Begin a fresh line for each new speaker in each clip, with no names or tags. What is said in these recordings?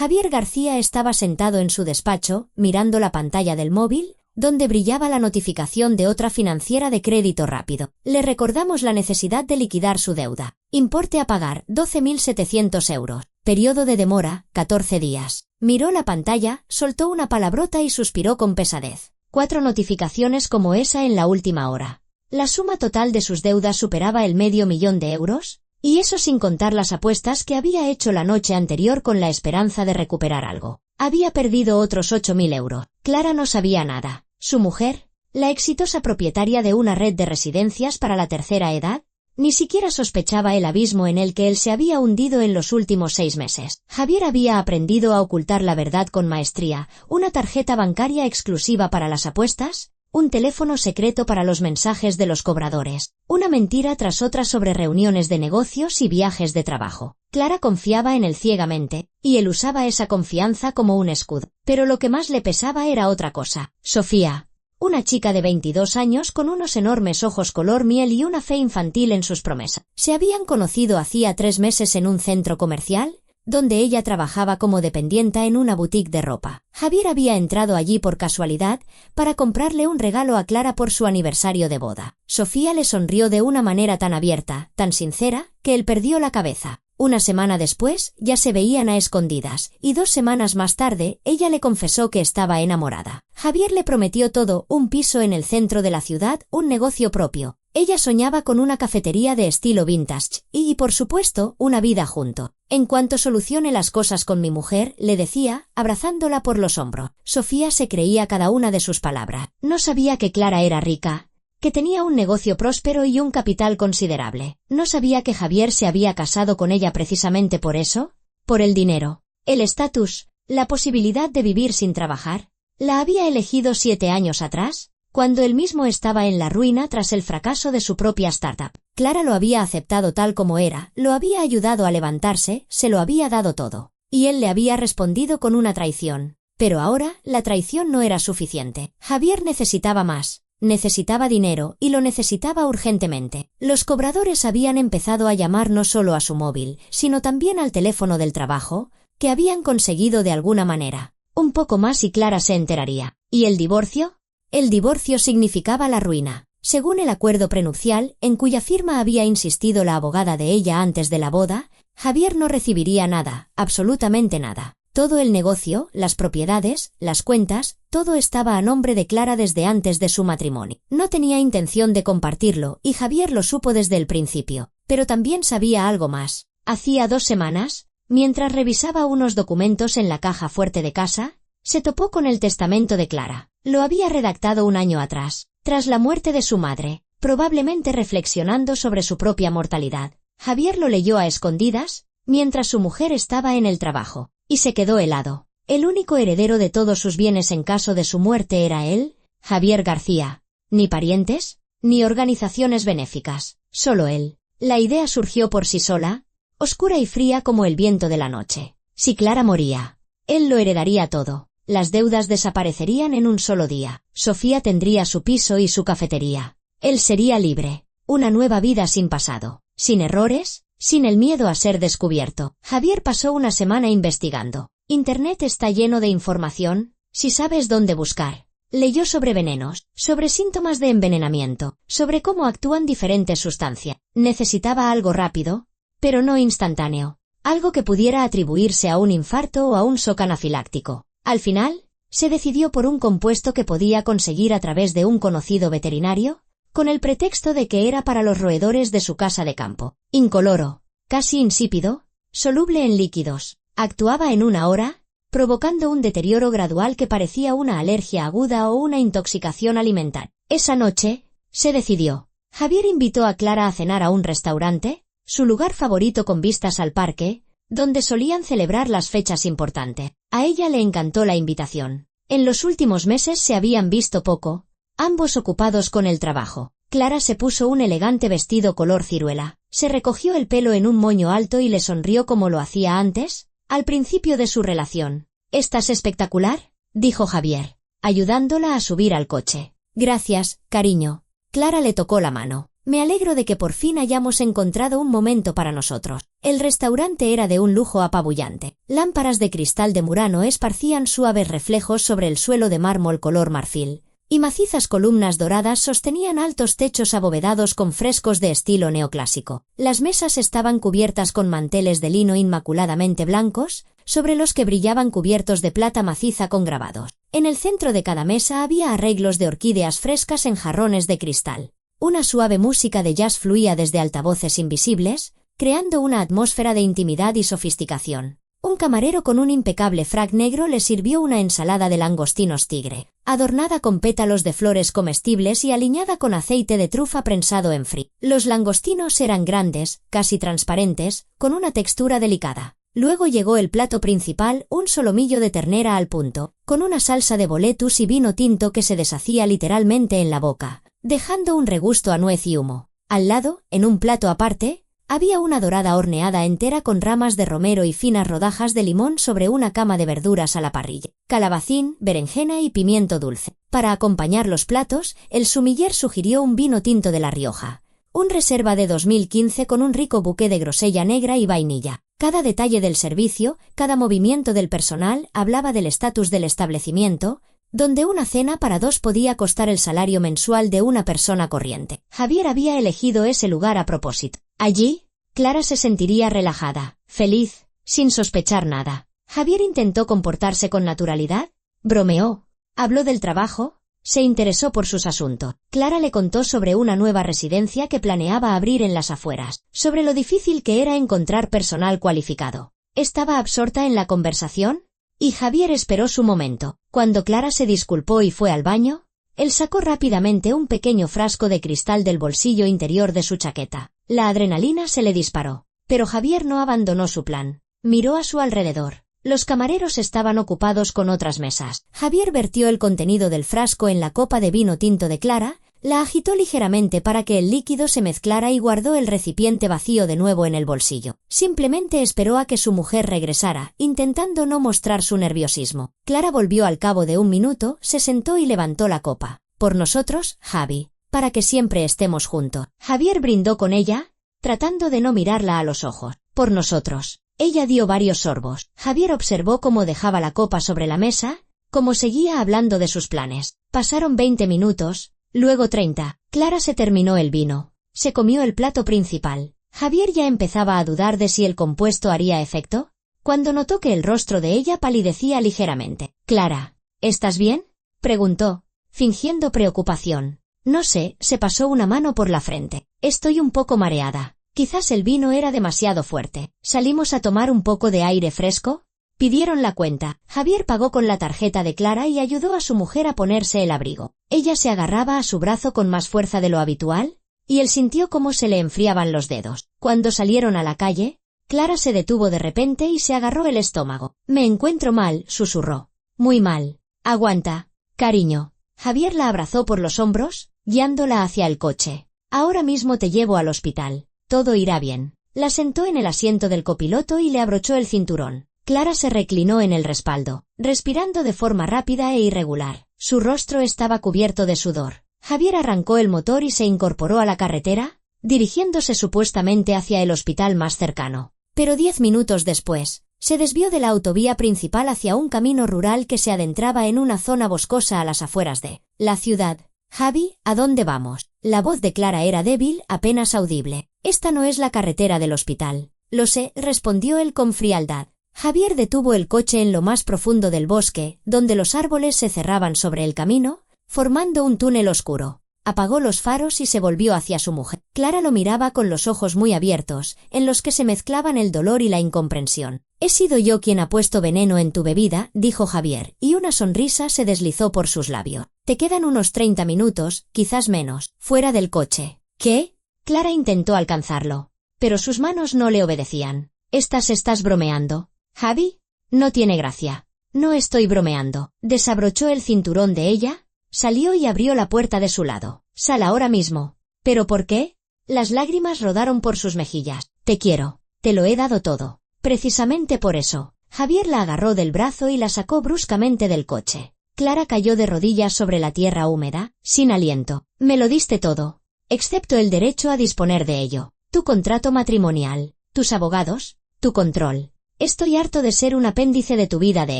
Javier García estaba sentado en su despacho, mirando la pantalla del móvil, donde brillaba la notificación de otra financiera de crédito rápido. Le recordamos la necesidad de liquidar su deuda. Importe a pagar, 12.700 euros. Periodo de demora, 14 días. Miró la pantalla, soltó una palabrota y suspiró con pesadez. 4 notificaciones como esa en la última hora. La suma total de sus deudas superaba el $500.000 de euros, y eso sin contar las apuestas que había hecho la noche anterior con la esperanza de recuperar algo. Había perdido otros 8.000 euros. Clara no sabía nada. Su mujer, la exitosa propietaria de una red de residencias para la tercera edad, ni siquiera sospechaba el abismo en el que él se había hundido en los últimos 6 meses. Javier había aprendido a ocultar la verdad con maestría, una tarjeta bancaria exclusiva para las apuestas, un teléfono secreto para los mensajes de los cobradores, una mentira tras otra sobre reuniones de negocios y viajes de trabajo. Clara confiaba en él ciegamente, y él usaba esa confianza como un escudo. Pero lo que más le pesaba era otra cosa. Sofía, una chica de 22 años con unos enormes ojos color miel y una fe infantil en sus promesas. Se habían conocido hacía 3 meses en un centro comercial, donde ella trabajaba como dependienta en una boutique de ropa. Javier había entrado allí por casualidad para comprarle un regalo a Clara por su aniversario de boda. Sofía le sonrió de una manera tan abierta, tan sincera, que él perdió la cabeza. Una semana después, ya se veían a escondidas, y 2 semanas más tarde, ella le confesó que estaba enamorada. Javier le prometió todo, un piso en el centro de la ciudad, un negocio propio. Ella soñaba con una cafetería de estilo vintage, y, por supuesto, una vida junto. En cuanto solucione las cosas con mi mujer, le decía, abrazándola por los hombros. Sofía se creía cada una de sus palabras. No sabía que Clara era rica, que tenía un negocio próspero y un capital considerable. No sabía que Javier se había casado con ella precisamente por eso, por el dinero, el estatus, la posibilidad de vivir sin trabajar. La había elegido 7 años atrás, cuando él mismo estaba en la ruina tras el fracaso de su propia startup. Clara lo había aceptado tal como era, lo había ayudado a levantarse, se lo había dado todo. Y él le había respondido con una traición. Pero ahora, la traición no era suficiente. Javier necesitaba más. Necesitaba dinero, y lo necesitaba urgentemente. Los cobradores habían empezado a llamar no solo a su móvil, sino también al teléfono del trabajo, que habían conseguido de alguna manera. Un poco más y Clara se enteraría. ¿Y el divorcio? El divorcio significaba la ruina. Según el acuerdo prenupcial, en cuya firma había insistido la abogada de ella antes de la boda, Javier no recibiría nada, absolutamente nada. Todo el negocio, las propiedades, las cuentas, todo estaba a nombre de Clara desde antes de su matrimonio. No tenía intención de compartirlo, y Javier lo supo desde el principio. Pero también sabía algo más. Hacía 2 semanas, mientras revisaba unos documentos en la caja fuerte de casa, se topó con el testamento de Clara. Lo había redactado un año atrás, tras la muerte de su madre, probablemente reflexionando sobre su propia mortalidad. Javier lo leyó a escondidas, mientras su mujer estaba en el trabajo, y se quedó helado. El único heredero de todos sus bienes en caso de su muerte era él, Javier García. Ni parientes, ni organizaciones benéficas, solo él. La idea surgió por sí sola, oscura y fría como el viento de la noche. Si Clara moría, él lo heredaría todo. Las deudas desaparecerían en un solo día. Sofía tendría su piso y su cafetería. Él sería libre. Una nueva vida sin pasado, sin errores, sin el miedo a ser descubierto. Javier pasó una semana investigando. Internet está lleno de información, si sabes dónde buscar. Leyó sobre venenos, sobre síntomas de envenenamiento, sobre cómo actúan diferentes sustancias. Necesitaba algo rápido, pero no instantáneo. Algo que pudiera atribuirse a un infarto o a un shock anafiláctico. Al final, se decidió por un compuesto que podía conseguir a través de un conocido veterinario, con el pretexto de que era para los roedores de su casa de campo. Incoloro, casi insípido, soluble en líquidos. Actuaba en 1 hora, provocando un deterioro gradual que parecía una alergia aguda o una intoxicación alimentaria. Esa noche, se decidió. Javier invitó a Clara a cenar a un restaurante, su lugar favorito con vistas al parque, donde solían celebrar las fechas importantes. A ella le encantó la invitación. En los últimos meses se habían visto poco, ambos ocupados con el trabajo. Clara se puso un elegante vestido color ciruela, se recogió el pelo en un moño alto y le sonrió como lo hacía antes, al principio de su relación. «¿Estás espectacular?», dijo Javier, ayudándola a subir al coche. «Gracias, cariño». Clara le tocó la mano. Me alegro de que por fin hayamos encontrado un momento para nosotros. El restaurante era de un lujo apabullante. Lámparas de cristal de Murano esparcían suaves reflejos sobre el suelo de mármol color marfil, y macizas columnas doradas sostenían altos techos abovedados con frescos de estilo neoclásico. Las mesas estaban cubiertas con manteles de lino inmaculadamente blancos, sobre los que brillaban cubiertos de plata maciza con grabados. En el centro de cada mesa había arreglos de orquídeas frescas en jarrones de cristal. Una suave música de jazz fluía desde altavoces invisibles, creando una atmósfera de intimidad y sofisticación. Un camarero con un impecable frac negro le sirvió una ensalada de langostinos tigre, adornada con pétalos de flores comestibles y aliñada con aceite de trufa prensado en frit. Los langostinos eran grandes, casi transparentes, con una textura delicada. Luego llegó el plato principal, un solomillo de ternera al punto, con una salsa de boletus y vino tinto que se deshacía literalmente en la boca, dejando un regusto a nuez y humo. Al lado, en un plato aparte, había una dorada horneada entera con ramas de romero y finas rodajas de limón sobre una cama de verduras a la parrilla, calabacín, berenjena y pimiento dulce. Para acompañar los platos, el sumiller sugirió un vino tinto de La Rioja, un reserva de 2015 con un rico buque de grosella negra y vainilla. Cada detalle del servicio, cada movimiento del personal hablaba del estatus del establecimiento, donde una cena para dos podía costar el salario mensual de una persona corriente. Javier había elegido ese lugar a propósito. Allí, Clara se sentiría relajada, feliz, sin sospechar nada. Javier intentó comportarse con naturalidad, bromeó, habló del trabajo, se interesó por sus asuntos. Clara le contó sobre una nueva residencia que planeaba abrir en las afueras, sobre lo difícil que era encontrar personal cualificado. Estaba absorta en la conversación, y Javier esperó su momento. Cuando Clara se disculpó y fue al baño, él sacó rápidamente un pequeño frasco de cristal del bolsillo interior de su chaqueta. La adrenalina se le disparó, pero Javier no abandonó su plan. Miró a su alrededor. Los camareros estaban ocupados con otras mesas. Javier vertió el contenido del frasco en la copa de vino tinto de Clara, la agitó ligeramente para que el líquido se mezclara y guardó el recipiente vacío de nuevo en el bolsillo. Simplemente esperó a que su mujer regresara, intentando no mostrar su nerviosismo. Clara volvió al cabo de un minuto, se sentó y levantó la copa. Por nosotros, Javi, para que siempre estemos juntos. Javier brindó con ella, tratando de no mirarla a los ojos. Por nosotros. Ella dio varios sorbos. Javier observó cómo dejaba la copa sobre la mesa, cómo seguía hablando de sus planes. Pasaron 20 minutos, luego 30. Clara se terminó el vino. Se comió el plato principal. Javier ya empezaba a dudar de si el compuesto haría efecto, cuando notó que el rostro de ella palidecía ligeramente. «Clara, ¿estás bien?», preguntó, fingiendo preocupación. «No sé», se pasó una mano por la frente. «Estoy un poco mareada». Quizás el vino era demasiado fuerte. ¿Salimos a tomar un poco de aire fresco? Pidieron la cuenta. Javier pagó con la tarjeta de Clara y ayudó a su mujer a ponerse el abrigo. Ella se agarraba a su brazo con más fuerza de lo habitual, y él sintió cómo se le enfriaban los dedos. Cuando salieron a la calle, Clara se detuvo de repente y se agarró el estómago. «Me encuentro mal», susurró. «Muy mal. Aguanta, cariño». Javier la abrazó por los hombros, guiándola hacia el coche. «Ahora mismo te llevo al hospital. Todo irá bien». La sentó en el asiento del copiloto y le abrochó el cinturón. Clara se reclinó en el respaldo, respirando de forma rápida e irregular. Su rostro estaba cubierto de sudor. Javier arrancó el motor y se incorporó a la carretera, dirigiéndose supuestamente hacia el hospital más cercano. Pero 10 minutos después, se desvió de la autovía principal hacia un camino rural que se adentraba en una zona boscosa a las afueras de la ciudad. «Javi, ¿a dónde vamos?». La voz de Clara era débil, apenas audible. «Esta no es la carretera del hospital». «Lo sé», respondió él con frialdad. Javier detuvo el coche en lo más profundo del bosque, donde los árboles se cerraban sobre el camino, formando un túnel oscuro. Apagó los faros y se volvió hacia su mujer. Clara lo miraba con los ojos muy abiertos, en los que se mezclaban el dolor y la incomprensión. «He sido yo quien ha puesto veneno en tu bebida», dijo Javier, y una sonrisa se deslizó por sus labios. «Te quedan unos 30 minutos, quizás menos, fuera del coche». «¿Qué?». Clara intentó alcanzarlo, pero sus manos no le obedecían. «Estás bromeando, Javi? No tiene gracia». «No estoy bromeando». Desabrochó el cinturón de ella, salió y abrió la puerta de su lado. «Sal ahora mismo». «¿Pero por qué?». Las lágrimas rodaron por sus mejillas. «Te quiero. Te lo he dado todo». «Precisamente por eso». Javier la agarró del brazo y la sacó bruscamente del coche. Clara cayó de rodillas sobre la tierra húmeda, sin aliento. «Me lo diste todo. excepto el derecho a disponer de ello. Tu contrato matrimonial, tus abogados, tu control. Estoy harto de ser un apéndice de tu vida de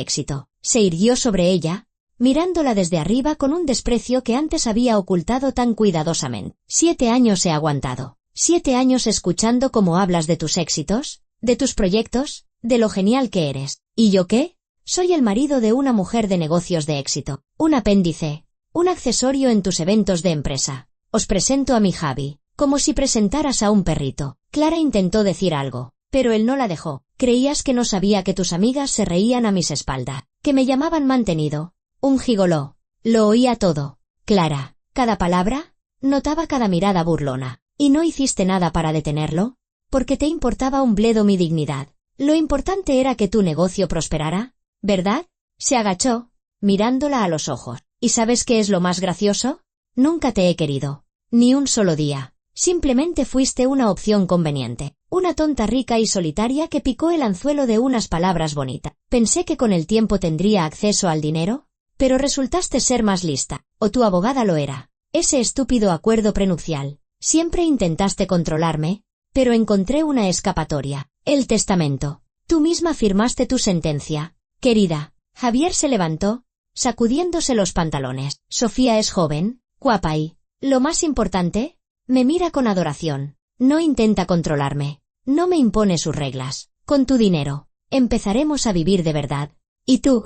éxito. Se irguió sobre ella, mirándola desde arriba con un desprecio que antes había ocultado tan cuidadosamente. 7 años he aguantado. 7 años escuchando cómo hablas de tus éxitos, de tus proyectos, de lo genial que eres. ¿Y yo qué? Soy el marido de una mujer de negocios de éxito. Un apéndice. Un accesorio en tus eventos de empresa. Os presento a mi Javi. Como si presentaras a un perrito. Clara intentó decir algo, pero él no la dejó. Creías que no sabía que tus amigas se reían a mis espaldas, que me llamaban mantenido. Un gigoló. Lo oía todo. Clara, cada palabra, notaba cada mirada burlona. ¿Y no hiciste nada para detenerlo? Porque te importaba un bledo mi dignidad. Lo importante era que tu negocio prosperara, ¿verdad? Se agachó, mirándola a los ojos. ¿Y sabes qué es lo más gracioso? Nunca te he querido. Ni un solo día. Simplemente fuiste una opción conveniente. Una tonta rica y solitaria que picó el anzuelo de unas palabras bonitas. Pensé que con el tiempo tendría acceso al dinero, pero resultaste ser más lista. O tu abogada lo era. Ese estúpido acuerdo prenupcial. Siempre intentaste controlarme, pero encontré una escapatoria. El testamento. Tú misma firmaste tu sentencia. Querida. Javier se levantó, sacudiéndose los pantalones. Sofía es joven, guapa y, lo más importante, me mira con adoración. No intenta controlarme. No me impone sus reglas. Con tu dinero, empezaremos a vivir de verdad. Y tú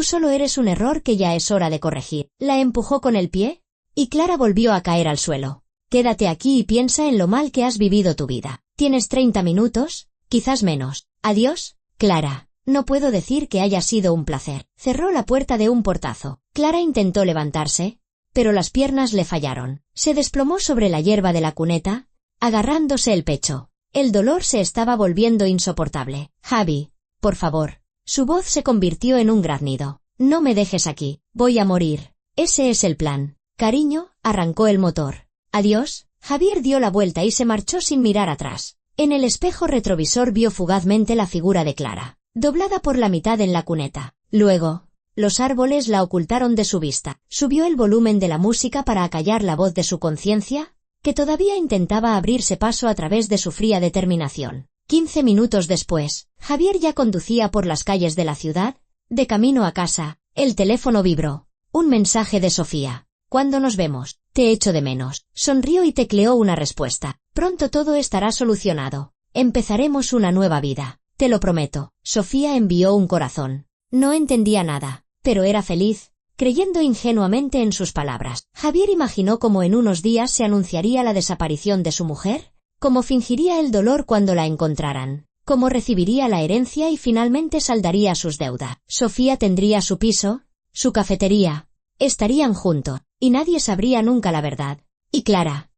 solo eres un error que ya es hora de corregir. La empujó con el pie, y Clara volvió a caer al suelo. Quédate aquí y piensa en lo mal que has vivido tu vida. Tienes 30 minutos, quizás menos. Adiós, Clara. No puedo decir que haya sido un placer. Cerró la puerta de un portazo. Clara intentó levantarse, pero las piernas le fallaron. Se desplomó sobre la hierba de la cuneta, agarrándose el pecho. El dolor se estaba volviendo insoportable. Javi, por favor. Su voz se convirtió en un graznido. No me dejes aquí. Voy a morir. Ese es el plan. Cariño, arrancó el motor. Adiós. Javier dio la vuelta y se marchó sin mirar atrás. En el espejo retrovisor vio fugazmente la figura de Clara, doblada por la mitad en la cuneta. Luego, los árboles la ocultaron de su vista. Subió el volumen de la música para acallar la voz de su conciencia, que todavía intentaba abrirse paso a través de su fría determinación. 15 minutos después, Javier ya conducía por las calles de la ciudad, de camino a casa. El teléfono vibró. Un mensaje de Sofía. ¿Cuándo nos vemos? Te echo de menos. Sonrió y tecleó una respuesta. Pronto todo estará solucionado. Empezaremos una nueva vida. Te lo prometo. Sofía envió un corazón. No entendía nada, pero era feliz, creyendo ingenuamente en sus palabras. Javier imaginó cómo en unos días se anunciaría la desaparición de su mujer, cómo fingiría el dolor cuando la encontraran, cómo recibiría la herencia y finalmente saldaría sus deudas. Sofía tendría su piso, su cafetería, estarían juntos, y nadie sabría nunca la verdad. Y Clara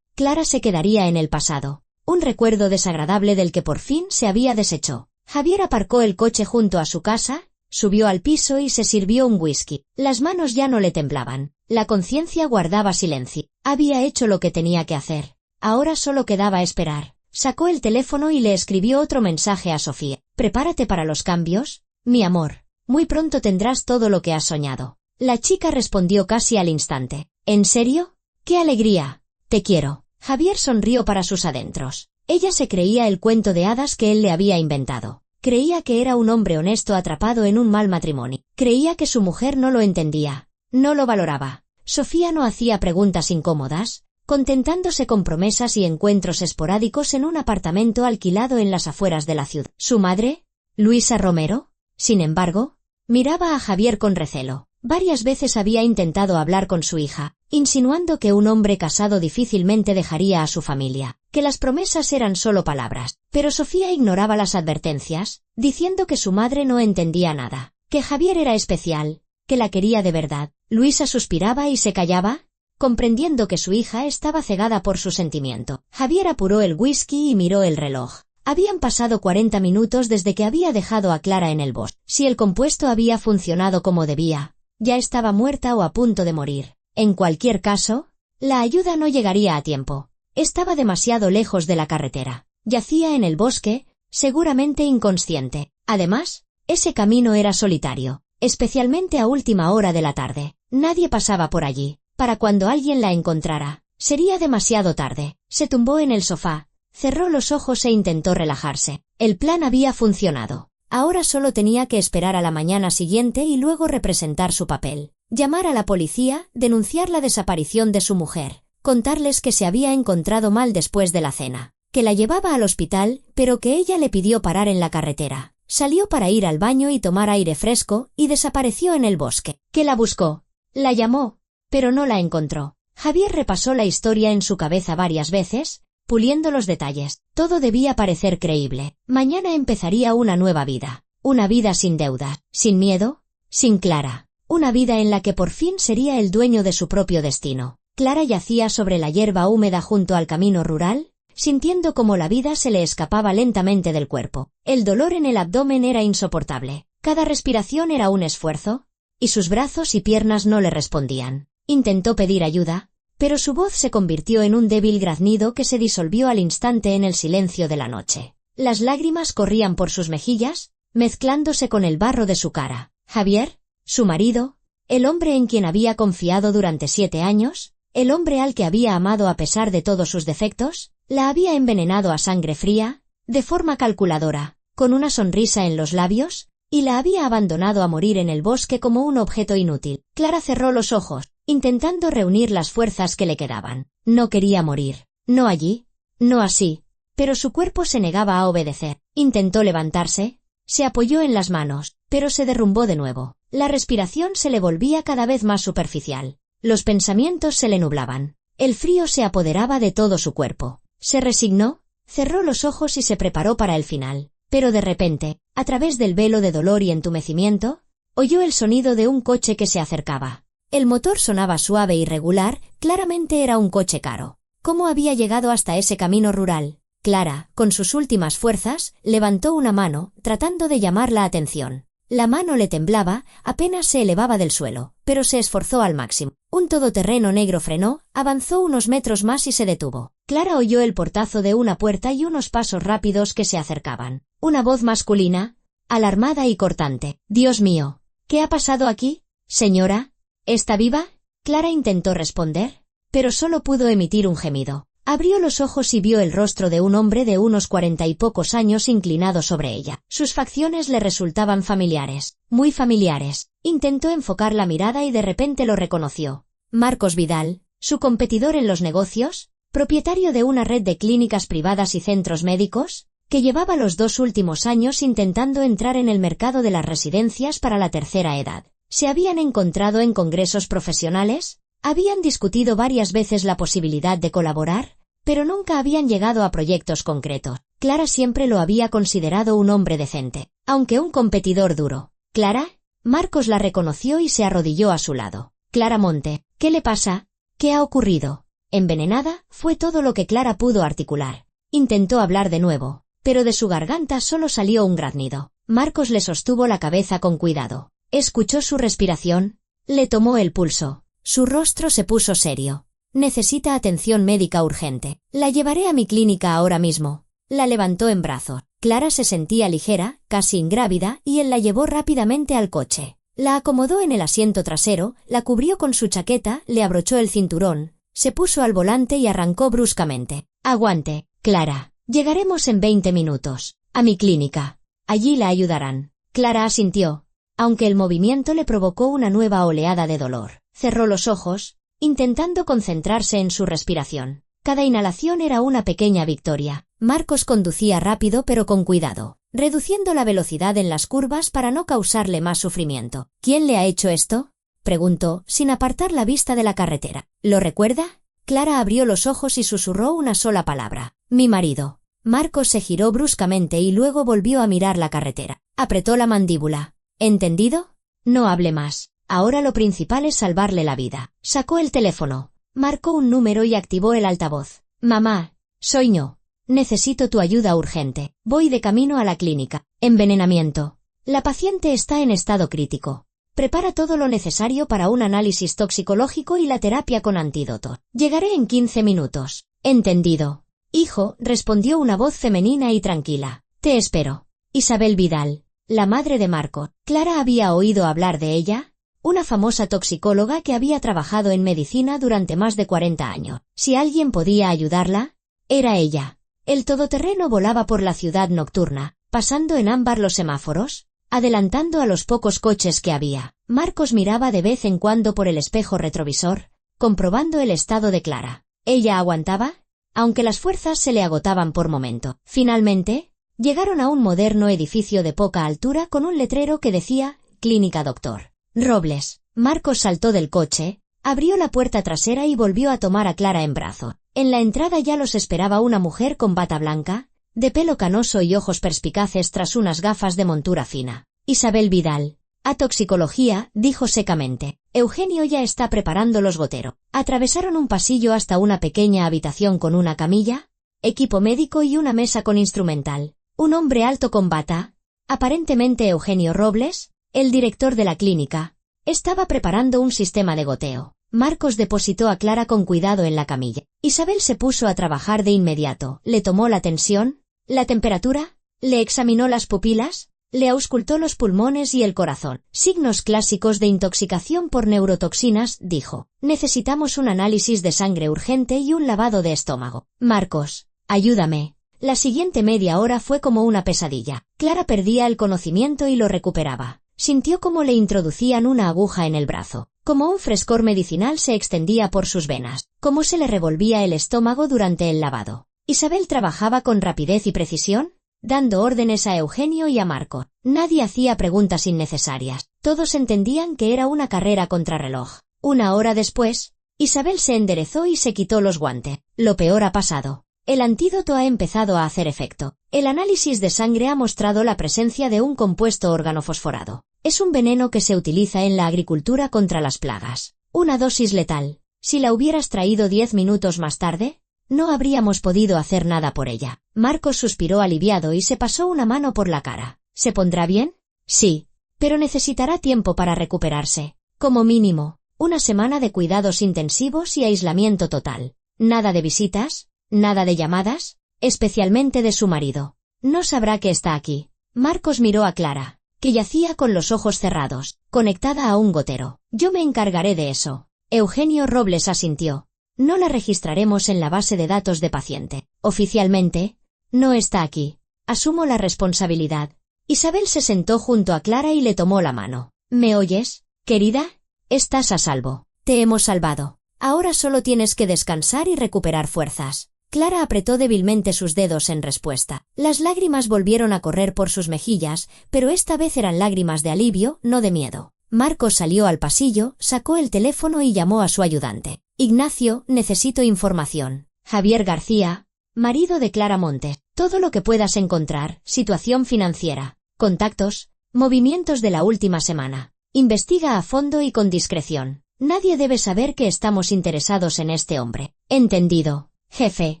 se quedaría en el pasado, un recuerdo desagradable del que por fin se había deshecho. Javier aparcó el coche junto a su casa, subió al piso y se sirvió un whisky. Las manos ya no le temblaban, la conciencia guardaba silencio. Había hecho lo que tenía que hacer. Ahora solo quedaba esperar. Sacó el teléfono y le escribió otro mensaje a Sofía. Prepárate para los cambios, mi amor. Muy pronto tendrás todo lo que has soñado. La chica respondió casi al instante. ¿En serio? ¡Qué alegría! Te quiero. Javier sonrió para sus adentros. Ella se creía el cuento de hadas que él le había inventado. Creía que era un hombre honesto atrapado en un mal matrimonio. Creía que su mujer no lo entendía, no lo valoraba. Sofía no hacía preguntas incómodas, contentándose con promesas y encuentros esporádicos en un apartamento alquilado en las afueras de la ciudad. Su madre, Luisa Romero, sin embargo, miraba a Javier con recelo. Varias veces había intentado hablar con su hija, insinuando que un hombre casado difícilmente dejaría a su familia, que las promesas eran solo palabras. Pero Sofía ignoraba las advertencias, diciendo que su madre no entendía nada, que Javier era especial, que la quería de verdad. Luisa suspiraba y se callaba, comprendiendo que su hija estaba cegada por su sentimiento. Javier apuró el whisky y miró el reloj. Habían pasado 40 minutos desde que había dejado a Clara en el bosque. Si el compuesto había funcionado como debía, ya estaba muerta o a punto de morir. En cualquier caso, la ayuda no llegaría a tiempo. Estaba demasiado lejos de la carretera. Yacía en el bosque, seguramente inconsciente. Además, ese camino era solitario, especialmente a última hora de la tarde. Nadie pasaba por allí. Para cuando alguien la encontrara, Sería demasiado tarde. Se tumbó en el sofá, cerró los ojos e intentó relajarse. El plan había funcionado. Ahora solo tenía que esperar a la mañana siguiente y luego representar su papel. Llamar a la policía, denunciar la desaparición de su mujer, contarles que se había encontrado mal después de la cena, que la llevaba al hospital, pero que ella le pidió parar en la carretera. Salió para ir al baño y tomar aire fresco y desapareció en el bosque. Que la buscó, la llamó, pero no la encontró. Javier repasó la historia en su cabeza varias veces, puliendo los detalles. Todo debía parecer creíble. Mañana empezaría una nueva vida. Una vida sin deuda, sin miedo, sin Clara. Una vida en la que por fin sería el dueño de su propio destino. Clara yacía sobre la hierba húmeda junto al camino rural, sintiendo cómo la vida se le escapaba lentamente del cuerpo. El dolor en el abdomen era insoportable. Cada respiración era un esfuerzo, y sus brazos y piernas no le respondían. Intentó pedir ayuda, pero su voz se convirtió en un débil graznido que se disolvió al instante en el silencio de la noche. Las lágrimas corrían por sus mejillas, mezclándose con el barro de su cara. Javier, su marido, el hombre en quien había confiado durante 7 años, el hombre al que había amado a pesar de todos sus defectos, la había envenenado a sangre fría, de forma calculadora, con una sonrisa en los labios, y la había abandonado a morir en el bosque como un objeto inútil. Clara cerró los ojos, intentando reunir las fuerzas que le quedaban. No quería morir. No allí, no así, pero su cuerpo se negaba a obedecer. Intentó levantarse, se apoyó en las manos, pero se derrumbó de nuevo. La respiración se le volvía cada vez más superficial. Los pensamientos se le nublaban. El frío se apoderaba de todo su cuerpo. Se resignó, cerró los ojos y se preparó para el final. Pero de repente, a través del velo de dolor y entumecimiento, oyó el sonido de un coche que se acercaba. El motor sonaba suave y regular, claramente era un coche caro. ¿Cómo había llegado hasta ese camino rural? Clara, con sus últimas fuerzas, levantó una mano, tratando de llamar la atención. La mano le temblaba, apenas se elevaba del suelo, pero se esforzó al máximo. Un todoterreno negro frenó, avanzó unos metros más y se detuvo. Clara oyó el portazo de una puerta y unos pasos rápidos que se acercaban. Una voz masculina, alarmada y cortante. «Dios mío, ¿qué ha pasado aquí, señora? ¿Está viva?» Clara intentó responder, pero solo pudo emitir un gemido. Abrió los ojos y vio el rostro de un hombre de unos 40 y pocos años inclinado sobre ella. Sus facciones le resultaban familiares, muy familiares. Intentó enfocar la mirada y de repente lo reconoció. Marcos Vidal, su competidor en los negocios, propietario de una red de clínicas privadas y centros médicos, que llevaba los 2 últimos años intentando entrar en el mercado de las residencias para la tercera edad. Se habían encontrado en congresos profesionales, habían discutido varias veces la posibilidad de colaborar, pero nunca habían llegado a proyectos concretos. Clara siempre lo había considerado un hombre decente, aunque un competidor duro. «¿Clara?» Marcos la reconoció y se arrodilló a su lado. «Clara Monte, ¿qué le pasa? ¿Qué ha ocurrido?» Envenenada, fue todo lo que Clara pudo articular. Intentó hablar de nuevo, pero de su garganta solo salió un graznido. Marcos le sostuvo la cabeza con cuidado. Escuchó su respiración, le tomó el pulso. Su rostro se puso serio. «Necesita atención médica urgente. La llevaré a mi clínica ahora mismo». La levantó en brazos. Clara se sentía ligera, casi ingrávida, y él la llevó rápidamente al coche. La acomodó en el asiento trasero, la cubrió con su chaqueta, le abrochó el cinturón, se puso al volante y arrancó bruscamente. «Aguante, Clara. Llegaremos en 20 minutos. A mi clínica. Allí la ayudarán». Clara asintió, aunque el movimiento le provocó una nueva oleada de dolor. Cerró los ojos, intentando concentrarse en su respiración. Cada inhalación era una pequeña victoria. Marcos conducía rápido pero con cuidado, reduciendo la velocidad en las curvas para no causarle más sufrimiento. «¿Quién le ha hecho esto?», preguntó, sin apartar la vista de la carretera. «¿Lo recuerda?». Clara abrió los ojos y susurró una sola palabra: «Mi marido». Marcos se giró bruscamente y luego volvió a mirar la carretera. Apretó la mandíbula. «¿Entendido? No hable más. Ahora lo principal es salvarle la vida». Sacó el teléfono, marcó un número y activó el altavoz. «Mamá, soy yo. Necesito tu ayuda urgente. Voy de camino a la clínica. Envenenamiento. La paciente está en estado crítico. Prepara todo lo necesario para un análisis toxicológico y la terapia con antídoto. Llegaré en 15 minutos». «Entendido. Hijo», respondió una voz femenina y tranquila. «Te espero». Isabel Vidal, la madre de Marco. Clara había oído hablar de ella, una famosa toxicóloga que había trabajado en medicina durante más de 40 años. Si alguien podía ayudarla, era ella. El todoterreno volaba por la ciudad nocturna, pasando en ámbar los semáforos, adelantando a los pocos coches que había. Marcos miraba de vez en cuando por el espejo retrovisor, comprobando el estado de Clara. ¿Ella aguantaba? Aunque las fuerzas se le agotaban por momento. Finalmente, llegaron a un moderno edificio de poca altura con un letrero que decía Clínica Dr. Robles. Marcos saltó del coche, abrió la puerta trasera y volvió a tomar a Clara en brazo. En la entrada ya los esperaba una mujer con bata blanca, de pelo canoso y ojos perspicaces tras unas gafas de montura fina. Isabel Vidal. A toxicología, dijo secamente. Eugenio ya está preparando los goteros. Atravesaron un pasillo hasta una pequeña habitación con una camilla, equipo médico y una mesa con instrumental. Un hombre alto con bata, aparentemente Eugenio Robles, el director de la clínica, estaba preparando un sistema de goteo. Marcos depositó a Clara con cuidado en la camilla. Isabel se puso a trabajar de inmediato. Le tomó la tensión, la temperatura, le examinó las pupilas, le auscultó los pulmones y el corazón. Signos clásicos de intoxicación por neurotoxinas, dijo. Necesitamos un análisis de sangre urgente y un lavado de estómago. Marcos, ayúdame. La siguiente media hora fue como una pesadilla. Clara perdía el conocimiento y lo recuperaba. Sintió como le introducían una aguja en el brazo, como un frescor medicinal se extendía por sus venas, como se le revolvía el estómago durante el lavado. Isabel trabajaba con rapidez y precisión, dando órdenes a Eugenio y a Marco. Nadie hacía preguntas innecesarias. Todos entendían que era una carrera contrarreloj. Una hora después, Isabel se enderezó y se quitó los guantes. Lo peor ha pasado. El antídoto ha empezado a hacer efecto. El análisis de sangre ha mostrado la presencia de un compuesto organofosforado. Es un veneno que se utiliza en la agricultura contra las plagas. Una dosis letal. Si la hubieras traído 10 minutos más tarde, no habríamos podido hacer nada por ella. Marcos suspiró aliviado y se pasó una mano por la cara. ¿Se pondrá bien? Sí, pero necesitará tiempo para recuperarse. Como mínimo, una semana de cuidados intensivos y aislamiento total. Nada de visitas, nada de llamadas, especialmente de su marido. No sabrá que está aquí. Marcos miró a Clara, que yacía con los ojos cerrados, conectada a un gotero. Yo me encargaré de eso. Eugenio Robles asintió. No la registraremos en la base de datos de paciente. Oficialmente, no está aquí. Asumo la responsabilidad. Isabel se sentó junto a Clara y le tomó la mano. ¿Me oyes, querida? Estás a salvo. Te hemos salvado. Ahora solo tienes que descansar y recuperar fuerzas. Clara apretó débilmente sus dedos en respuesta. Las lágrimas volvieron a correr por sus mejillas, pero esta vez eran lágrimas de alivio, no de miedo. Marcos salió al pasillo, sacó el teléfono y llamó a su ayudante. Ignacio, necesito información. Javier García, marido de Clara Montes. Todo lo que puedas encontrar, situación financiera, contactos, movimientos de la última semana. Investiga a fondo y con discreción. Nadie debe saber que estamos interesados en este hombre. Entendido, jefe.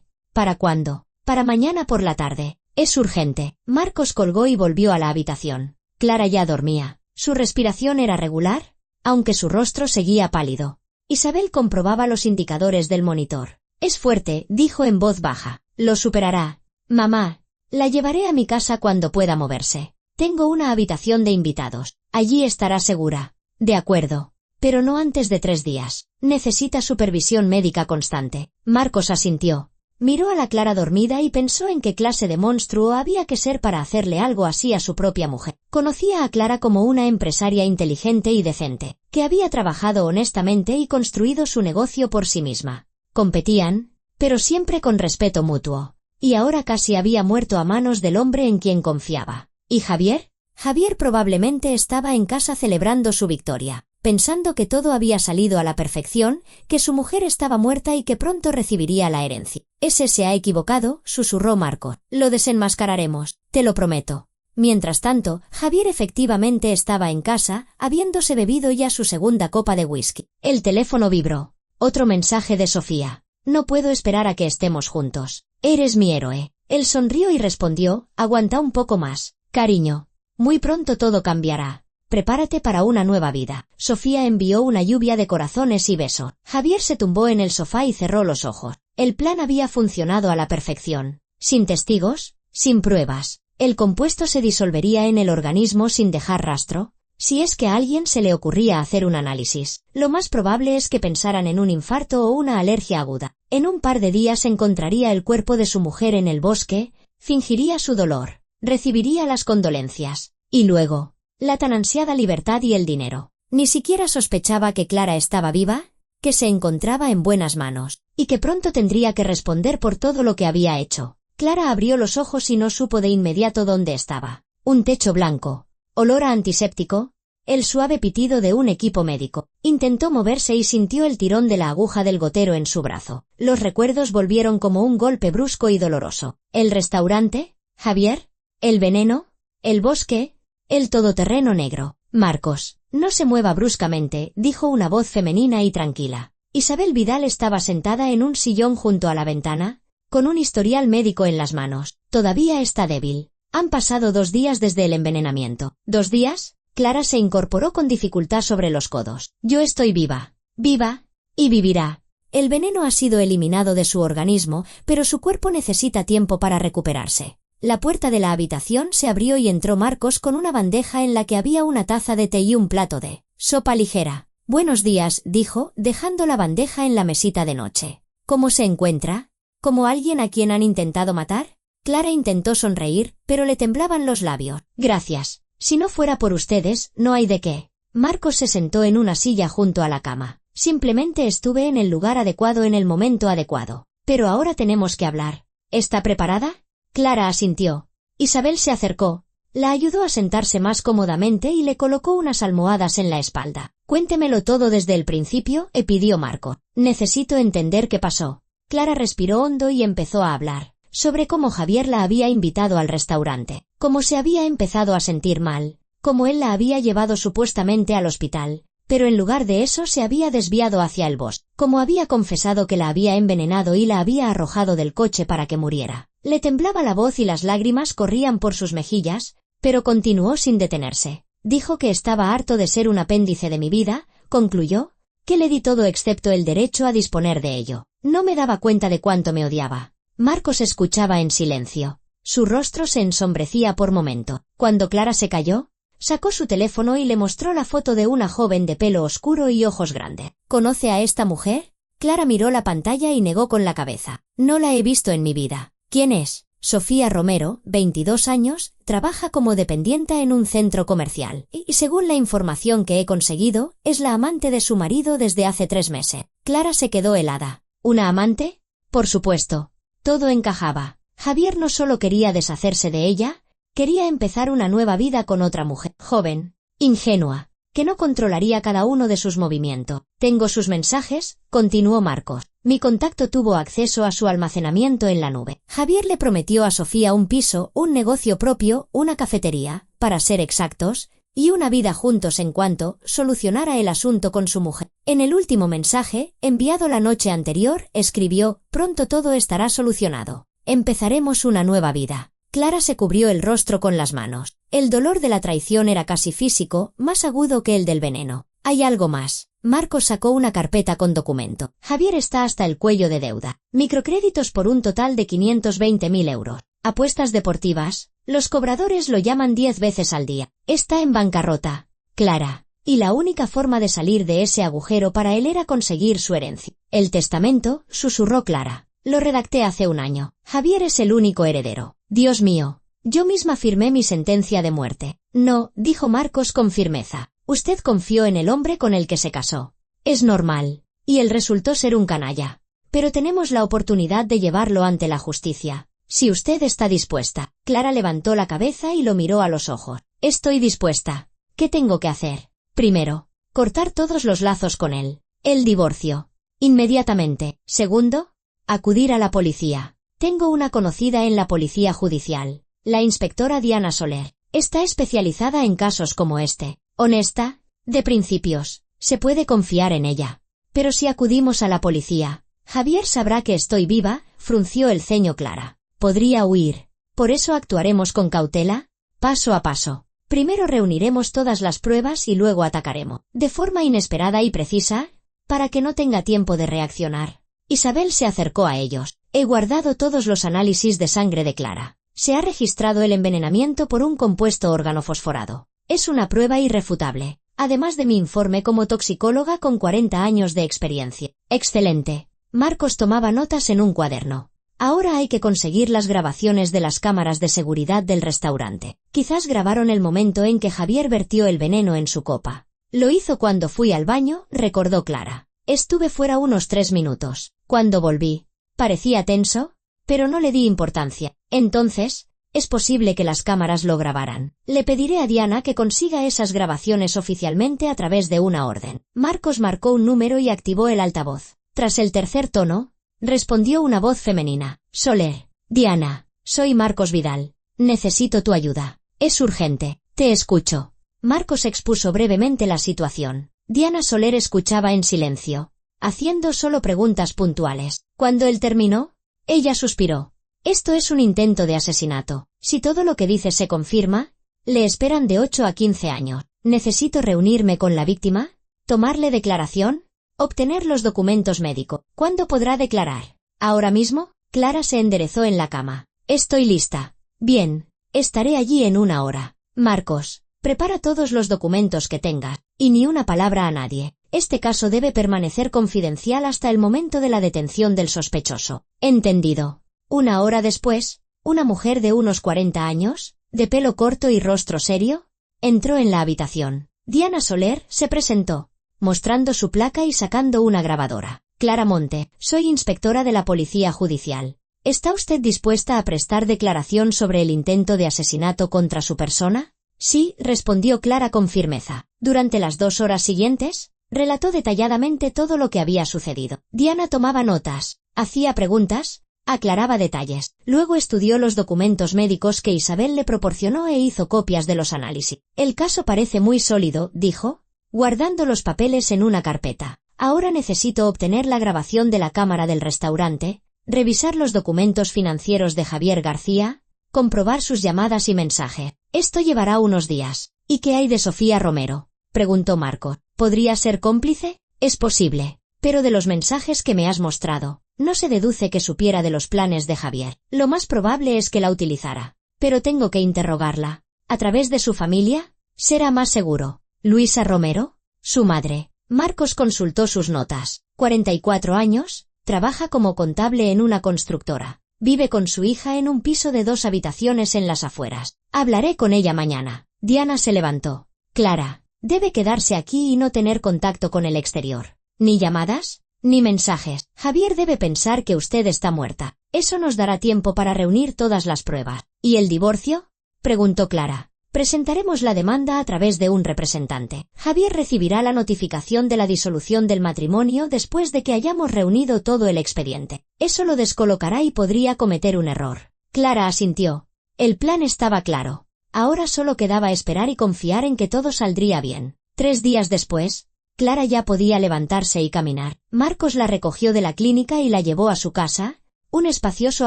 ¿Para cuándo? Para mañana por la tarde. Es urgente. Marcos colgó y volvió a la habitación. Clara ya dormía. Su respiración era regular, aunque su rostro seguía pálido. Isabel comprobaba los indicadores del monitor. Es fuerte, dijo en voz baja. Lo superará. Mamá, la llevaré a mi casa cuando pueda moverse. Tengo una habitación de invitados. Allí estará segura. De acuerdo. Pero no antes de 3 días. Necesita supervisión médica constante. Marcos asintió. Miró a la Clara dormida y pensó en qué clase de monstruo había que ser para hacerle algo así a su propia mujer. Conocía a Clara como una empresaria inteligente y decente, que había trabajado honestamente y construido su negocio por sí misma. Competían, pero siempre con respeto mutuo. Y ahora casi había muerto a manos del hombre en quien confiaba. ¿Y Javier? Javier probablemente estaba en casa celebrando su victoria, pensando que todo había salido a la perfección, que su mujer estaba muerta y que pronto recibiría la herencia. Ese se ha equivocado, susurró Marco. Lo desenmascararemos, te lo prometo. Mientras tanto, Javier efectivamente estaba en casa, habiéndose bebido ya su segunda copa de whisky. El teléfono vibró. Otro mensaje de Sofía. No puedo esperar a que estemos juntos. Eres mi héroe. Él sonrió y respondió, aguanta un poco más. Cariño, muy pronto todo cambiará. Prepárate para una nueva vida. Sofía envió una lluvia de corazones y besos. Javier se tumbó en el sofá y cerró los ojos. El plan había funcionado a la perfección. Sin testigos, sin pruebas. El compuesto se disolvería en el organismo sin dejar rastro, Si es que a alguien se le ocurría hacer un análisis, lo más probable es que pensaran en un infarto o una alergia aguda. En un par de días encontraría el cuerpo de su mujer en el bosque, fingiría su dolor, recibiría las condolencias, y luego, la tan ansiada libertad y el dinero. Ni siquiera sospechaba que Clara estaba viva, que se encontraba en buenas manos, y que pronto tendría que responder por todo lo que había hecho. Clara abrió los ojos y no supo de inmediato dónde estaba. Un techo blanco, olor a antiséptico, el suave pitido de un equipo médico. Intentó moverse y sintió el tirón de la aguja del gotero en su brazo. Los recuerdos volvieron como un golpe brusco y doloroso. El restaurante, Javier, el veneno, el bosque, el todoterreno negro. Marcos, no se mueva bruscamente, dijo una voz femenina y tranquila. Isabel Vidal estaba sentada en un sillón junto a la ventana, con un historial médico en las manos. Todavía está débil. Han pasado 2 días desde el envenenamiento. ¿2 días? Clara se incorporó con dificultad sobre los codos. Yo estoy viva. Viva. Y vivirá. El veneno ha sido eliminado de su organismo, pero su cuerpo necesita tiempo para recuperarse. La puerta de la habitación se abrió y entró Marcos con una bandeja en la que había una taza de té y un plato de sopa ligera. Buenos días, dijo, dejando la bandeja en la mesita de noche. ¿Cómo se encuentra? ¿Como alguien a quien han intentado matar? Clara intentó sonreír, pero le temblaban los labios. Gracias. Si no fuera por ustedes, no hay de qué. Marcos se sentó en una silla junto a la cama. Simplemente estuve en el lugar adecuado en el momento adecuado. Pero ahora tenemos que hablar. ¿Está preparada? Clara asintió. Isabel se acercó, la ayudó a sentarse más cómodamente y le colocó unas almohadas en la espalda. Cuéntemelo todo desde el principio, pidió Marco. Necesito entender qué pasó. Clara respiró hondo y empezó a hablar sobre cómo Javier la había invitado al restaurante, cómo se había empezado a sentir mal, cómo él la había llevado supuestamente al hospital, pero en lugar de eso se había desviado hacia el bosque, cómo había confesado que la había envenenado y la había arrojado del coche para que muriera. Le temblaba la voz y las lágrimas corrían por sus mejillas, pero continuó sin detenerse. Dijo que estaba harto de ser un apéndice de mi vida, concluyó, que le di todo excepto el derecho a disponer de ello. No me daba cuenta de cuánto me odiaba. Marcos escuchaba en silencio. Su rostro se ensombrecía por momento. Cuando Clara se calló, sacó su teléfono y le mostró la foto de una joven de pelo oscuro y ojos grandes. ¿Conoce a esta mujer? Clara miró la pantalla y negó con la cabeza. No la he visto en mi vida. ¿Quién es? Sofía Romero, 22 años, trabaja como dependienta en un centro comercial y, según la información que he conseguido, es la amante de su marido desde hace 3 meses. Clara se quedó helada. ¿Una amante? Por supuesto. Todo encajaba. Javier no solo quería deshacerse de ella, quería empezar una nueva vida con otra mujer, joven, ingenua, que no controlaría cada uno de sus movimientos. Tengo sus mensajes, continuó Marcos. Mi contacto tuvo acceso a su almacenamiento en la nube. Javier le prometió a Sofía un piso, un negocio propio, una cafetería, para ser exactos, y una vida juntos en cuanto solucionara el asunto con su mujer. En el último mensaje, enviado la noche anterior, escribió: pronto todo estará solucionado. Empezaremos una nueva vida. Clara se cubrió el rostro con las manos. El dolor de la traición era casi físico, más agudo que el del veneno. Hay algo más. Marcos sacó una carpeta con documento. Javier está hasta el cuello de deuda. Microcréditos por un total de 520.000 euros. Apuestas deportivas. Los cobradores lo llaman 10 veces al día. Está en bancarrota. Clara. Y la única forma de salir de ese agujero para él era conseguir su herencia. El testamento, susurró Clara. Lo redacté hace 1 año. Javier es el único heredero. Dios mío. Yo misma firmé mi sentencia de muerte. No, dijo Marcos con firmeza. Usted confió en el hombre con el que se casó. Es normal. Y él resultó ser un canalla. Pero tenemos la oportunidad de llevarlo ante la justicia. Si usted está dispuesta. Clara levantó la cabeza y lo miró a los ojos. Estoy dispuesta. ¿Qué tengo que hacer? Primero, cortar todos los lazos con él. El divorcio. Inmediatamente. Segundo, acudir a la policía. Tengo una conocida en la policía judicial. La inspectora Diana Soler. Está especializada en casos como este. Honesta, de principios, se puede confiar en ella. Pero si acudimos a la policía, Javier sabrá que estoy viva, frunció el ceño Clara. Podría huir. Por eso actuaremos con cautela, paso a paso. Primero reuniremos todas las pruebas y luego atacaremos, de forma inesperada y precisa, para que no tenga tiempo de reaccionar. Isabel se acercó a ellos. He guardado todos los análisis de sangre de Clara. Se ha registrado el envenenamiento por un compuesto organofosforado. Es una prueba irrefutable, además de mi informe como toxicóloga con 40 años de experiencia. Excelente. Marcos tomaba notas en un cuaderno. Ahora hay que conseguir las grabaciones de las cámaras de seguridad del restaurante. Quizás grabaron el momento en que Javier vertió el veneno en su copa. Lo hizo cuando fui al baño, recordó Clara. Estuve fuera unos 3 minutos. Cuando volví, parecía tenso, pero no le di importancia. Entonces, es posible que las cámaras lo grabaran. Le pediré a Diana que consiga esas grabaciones oficialmente a través de una orden. Marcos marcó un número y activó el altavoz. Tras el tercer tono, respondió una voz femenina. Soler. Diana, soy Marcos Vidal. Necesito tu ayuda. Es urgente. Te escucho. Marcos expuso brevemente la situación. Diana Soler escuchaba en silencio, haciendo solo preguntas puntuales. Cuando él terminó, ella suspiró. Esto es un intento de asesinato. Si todo lo que dice se confirma, le esperan de 8 a 15 años. Necesito reunirme con la víctima, tomarle declaración, obtener los documentos médicos. ¿Cuándo podrá declarar? ¿Ahora mismo? Clara se enderezó en la cama. Estoy lista. Bien, estaré allí en 1 hora. Marcos, prepara todos los documentos que tengas, y ni una palabra a nadie. Este caso debe permanecer confidencial hasta el momento de la detención del sospechoso. Entendido. 1 hora después, una mujer de unos 40 años, de pelo corto y rostro serio, entró en la habitación. Diana Soler se presentó, mostrando su placa y sacando una grabadora. Clara Monte, soy inspectora de la Policía Judicial. ¿Está usted dispuesta a prestar declaración sobre el intento de asesinato contra su persona? Sí, respondió Clara con firmeza. Durante las 2 horas siguientes, relató detalladamente todo lo que había sucedido. Diana tomaba notas, hacía preguntas, aclaraba detalles. Luego estudió los documentos médicos que Isabel le proporcionó e hizo copias de los análisis. El caso parece muy sólido, dijo, guardando los papeles en una carpeta. Ahora necesito obtener la grabación de la cámara del restaurante, revisar los documentos financieros de Javier García, comprobar sus llamadas y mensajes. Esto llevará unos días. ¿Y qué hay de Sofía Romero?, preguntó Marcos. ¿Podría ser cómplice? Es posible. Pero de los mensajes que me has mostrado, no se deduce que supiera de los planes de Javier. Lo más probable es que la utilizara. Pero tengo que interrogarla. ¿A través de su familia? Será más seguro. ¿Luisa Romero? Su madre. Marcos consultó sus notas. 44 años, trabaja como contable en una constructora. Vive con su hija en un piso de 2 habitaciones en las afueras. Hablaré con ella mañana. Diana se levantó. Clara, debe quedarse aquí y no tener contacto con el exterior. Ni llamadas, ni mensajes. Javier debe pensar que usted está muerta. Eso nos dará tiempo para reunir todas las pruebas. ¿Y el divorcio?, preguntó Clara. Presentaremos la demanda a través de un representante. Javier recibirá la notificación de la disolución del matrimonio después de que hayamos reunido todo el expediente. Eso lo descolocará y podría cometer un error. Clara asintió. El plan estaba claro. Ahora solo quedaba esperar y confiar en que todo saldría bien. 3 días después, Clara ya podía levantarse y caminar. Marcos la recogió de la clínica y la llevó a su casa, un espacioso